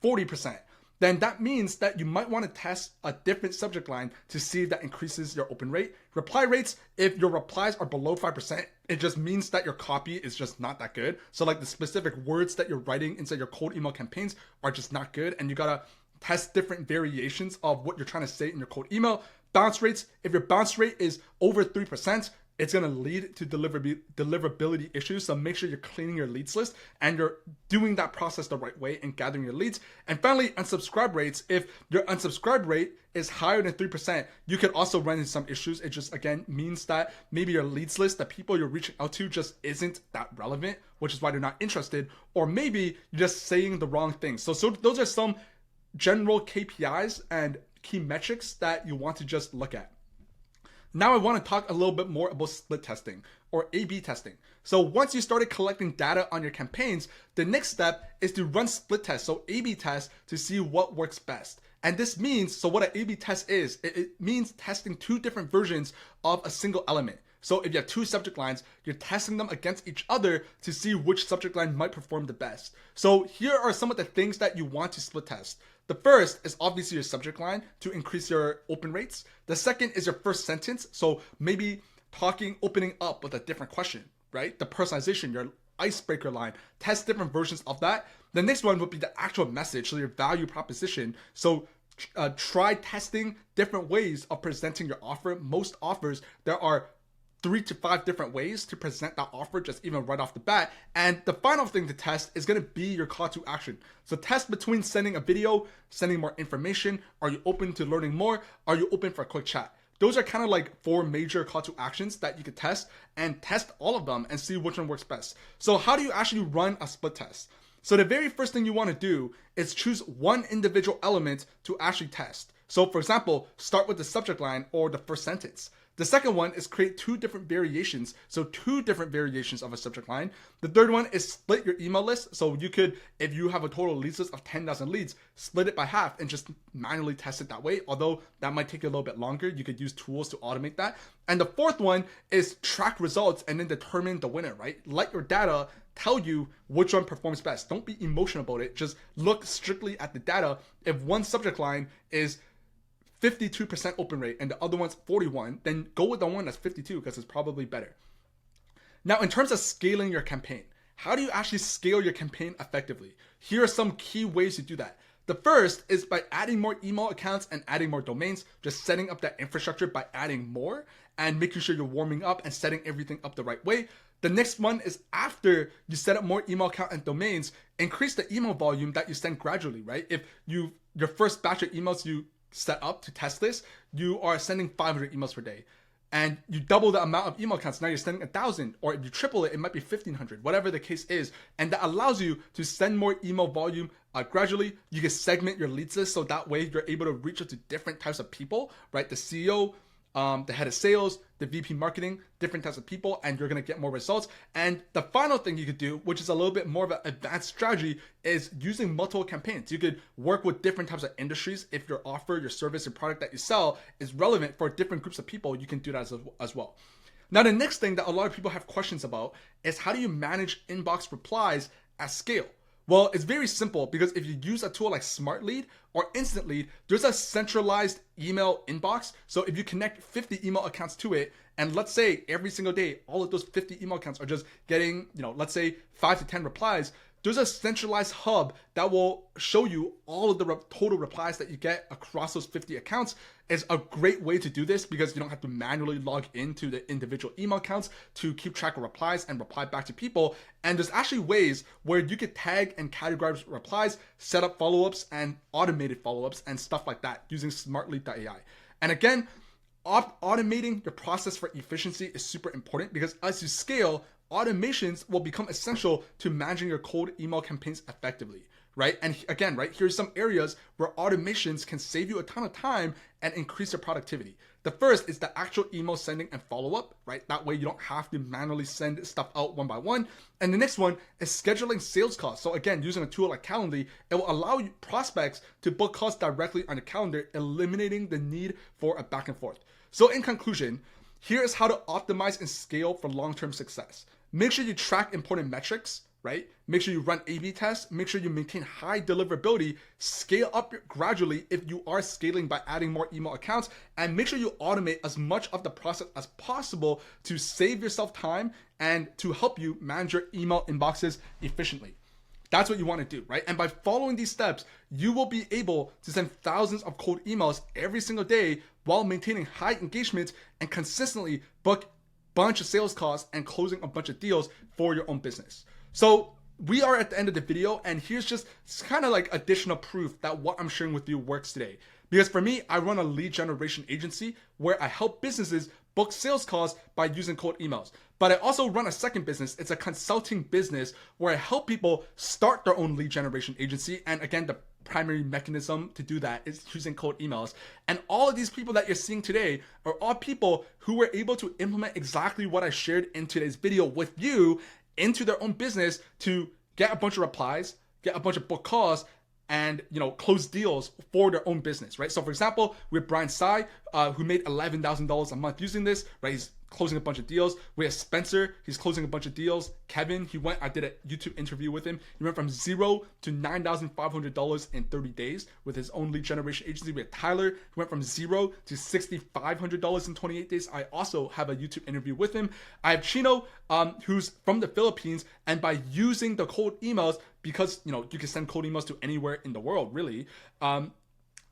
40%, then that means that you might want to test a different subject line to see if that increases your open rate. Reply rates, if your replies are below 5%, it just means that your copy is just not that good. So like the specific words that you're writing inside your cold email campaigns are just not good, and you gotta test different variations of what you're trying to say in your cold email. Bounce rates, if your bounce rate is over 3%, it's going to lead to deliverability issues. So make sure you're cleaning your leads list and you're doing that process the right way and gathering your leads. And finally, unsubscribe rates. If your unsubscribe rate is higher than 3%, you can also run into some issues. It just, again, means that maybe your leads list, the people you're reaching out to, just isn't that relevant, which is why they're not interested. Or maybe you're just saying the wrong things. So those are some general KPIs and key metrics that you want to just look at. Now I want to talk a little bit more about split testing or A/B testing. So once you started collecting data on your campaigns, the next step is to run split tests, so A/B tests, to see what works best. And this means, so what an A/B test is, it means testing 2 different versions of a single element. So if you have 2 subject lines, you're testing them against each other to see which subject line might perform the best. So here are some of the things that you want to split test. The first is obviously your subject line to increase your open rates. The second is your first sentence. So maybe opening up with a different question, right? The personalization, your icebreaker line, test different versions of that. The next one would be the actual message, so your value proposition. So try testing different ways of presenting your offer. Most offers, there are 3 to 5 different ways to present that offer just even right off the bat. And the final thing to test is going to be your call to action. So test between sending a video, sending more information. Are you open to learning more? Are you open for a quick chat? Those are kind of like 4 major call to actions that you could test, and test all of them and see which one works best. So how do you actually run a split test? So the very first thing you want to do is choose one individual element to actually test. So for example, start with the subject line or the first sentence. The second one is create 2 different variations. So 2 different variations of a subject line. The third one is split your email list. So you could, if you have a total leads list of 10,000 leads, split it by half and just manually test it that way. Although that might take a little bit longer, you could use tools to automate that. And the fourth one is track results and then determine the winner, right? Let your data tell you which one performs best. Don't be emotional about it. Just look strictly at the data. If one subject line is 52% open rate and the other one's 41, then go with the one that's 52 because it's probably better. Now, in terms of scaling your campaign, how do you actually scale your campaign effectively? Here are some key ways to do that. The first is by adding more email accounts and adding more domains, just setting up that infrastructure by adding more and making sure you're warming up and setting everything up the right way. The next one is after you set up more email account and domains, increase the email volume that you send gradually, right? If your first batch of emails you set up to test this, you are sending 500 emails per day, and you double the amount of email accounts. Now you're sending 1,000, or if you triple it, it might be 1,500, whatever the case is. And that allows you to send more email volume gradually. You can segment your leads list so that way you're able to reach out to different types of people, right? The CEO, the head of sales, the VP marketing, different types of people, and you're going to get more results. And the final thing you could do, which is a little bit more of an advanced strategy, is using multiple campaigns. You could work with different types of industries. If your offer, your service, your product that you sell is relevant for different groups of people, you can do that as well. Now, the next thing that a lot of people have questions about is how do you manage inbox replies at scale? Well, it's very simple, because if you use a tool like Smart Lead or Instant Lead, there's a centralized email inbox. So if you connect 50 email accounts to it, and let's say every single day, all of those 50 email accounts are just getting, let's say 5 to 10 replies, there's a centralized hub that will show you all of the total replies that you get across those 50 accounts. It's a great way to do this because you don't have to manually log into the individual email accounts to keep track of replies and reply back to people. And there's actually ways where you could tag and categorize replies, set up follow-ups and automated follow-ups and stuff like that using smartlead.ai. And again, automating your process for efficiency is super important, because as you scale, automations will become essential to managing your cold email campaigns effectively, right? And again, right, here's some areas where automations can save you a ton of time and increase your productivity. The first is the actual email sending and follow-up, right? That way you don't have to manually send stuff out one by one. And the next one is scheduling sales calls. So again, using a tool like Calendly, it will allow you prospects to book calls directly on the calendar, eliminating the need for a back and forth. So in conclusion, here is how to optimize and scale for long-term success. Make sure you track important metrics, right? Make sure you run A/B tests. Make sure you maintain high deliverability. Scale up gradually if you are scaling by adding more email accounts. And make sure you automate as much of the process as possible to save yourself time and to help you manage your email inboxes efficiently. That's what you want to do, right? And by following these steps, you will be able to send thousands of cold emails every single day while maintaining high engagement and consistently book bunch of sales calls and closing a bunch of deals for your own business. So we are at the end of the video, and here's just kind of like additional proof that what I'm sharing with you works today. Because for me, I run a lead generation agency where I help businesses book sales calls by using cold emails. But I also run a second business. It's a consulting business where I help people start their own lead generation agency. And again, the primary mechanism to do that is using cold emails. And all of these people that you're seeing today are all people who were able to implement exactly what I shared in today's video with you into their own business to get a bunch of replies, get a bunch of book calls, and close deals for their own business, right? So for example, with Brian Tsai, who made $11,000 a month using this, right? He's closing a bunch of deals. We have Spencer, he's closing a bunch of deals. Kevin, I did a YouTube interview with him. He went from $0 to $9,500 in 30 days with his own lead generation agency. We have Tyler, who went from $0 to $6,500 in 28 days. I also have a YouTube interview with him. I have Chino, who's from the Philippines, and by using the cold emails, because you can send cold emails to anywhere in the world, really.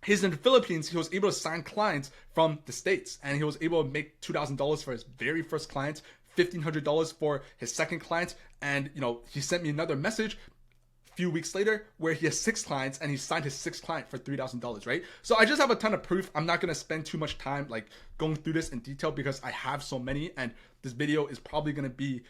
He's in the Philippines. He was able to sign clients from the States, and he was able to make $2,000 for his very first client, $1,500 for his second client. And, he sent me another message a few weeks later where he has 6 clients and he signed his 6th client for $3,000, right? So I just have a ton of proof. I'm not going to spend too much time like going through this in detail because I have so many, and this video is probably going to be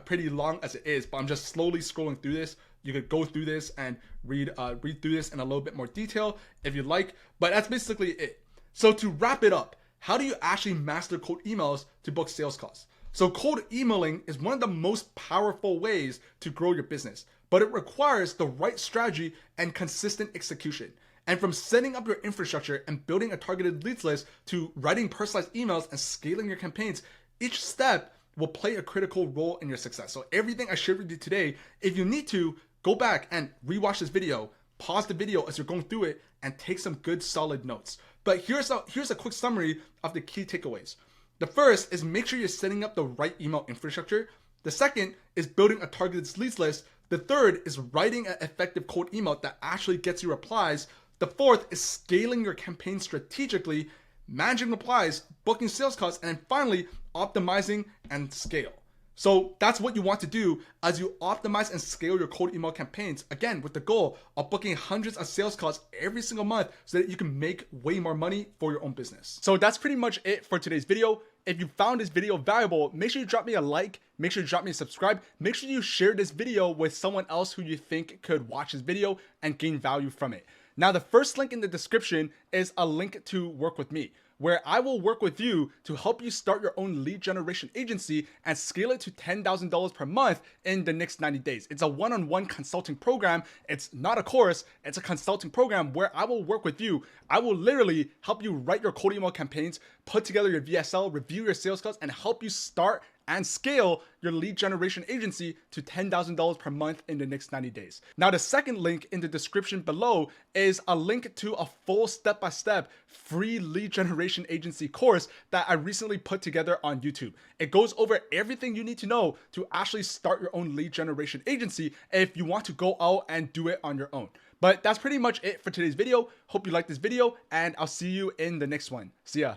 pretty long as it is, but I'm just slowly scrolling through this. You could go through this and read through this in a little bit more detail if you'd like, but that's basically it. So to wrap it up, how do you actually master cold emails to book sales calls? So cold emailing is one of the most powerful ways to grow your business, but it requires the right strategy and consistent execution. And from setting up your infrastructure and building a targeted leads list to writing personalized emails and scaling your campaigns, each step will play a critical role in your success. So everything I shared with you today, if you need to, go back and rewatch this video, pause the video as you're going through it, and take some good solid notes. But here's a quick summary of the key takeaways. The first is make sure you're setting up the right email infrastructure. The second is building a targeted leads list. The third is writing an effective cold email that actually gets you replies. The fourth is scaling your campaign strategically, managing replies, booking sales calls, and then finally, optimizing and scale. So that's what you want to do as you optimize and scale your cold email campaigns, again, with the goal of booking hundreds of sales calls every single month so that you can make way more money for your own business. So that's pretty much it for today's video. If you found this video valuable, make sure you drop me a like, make sure you drop me a subscribe, make sure you share this video with someone else who you think could watch this video and gain value from it. Now, the first link in the description is a link to work with me, where I will work with you to help you start your own lead generation agency and scale it to $10,000 per month in the next 90 days. It's a one-on-one consulting program. It's not a course. It's a consulting program where I will work with you. I will literally help you write your cold email campaigns, put together your VSL, review your sales calls, and help you start and scale your lead generation agency to $10,000 per month in the next 90 days. Now, the second link in the description below is a link to a full step-by-step free lead generation agency course that I recently put together on YouTube. It goes over everything you need to know to actually start your own lead generation agency if you want to go out and do it on your own. But that's pretty much it for today's video. Hope you liked this video, and I'll see you in the next one. See ya.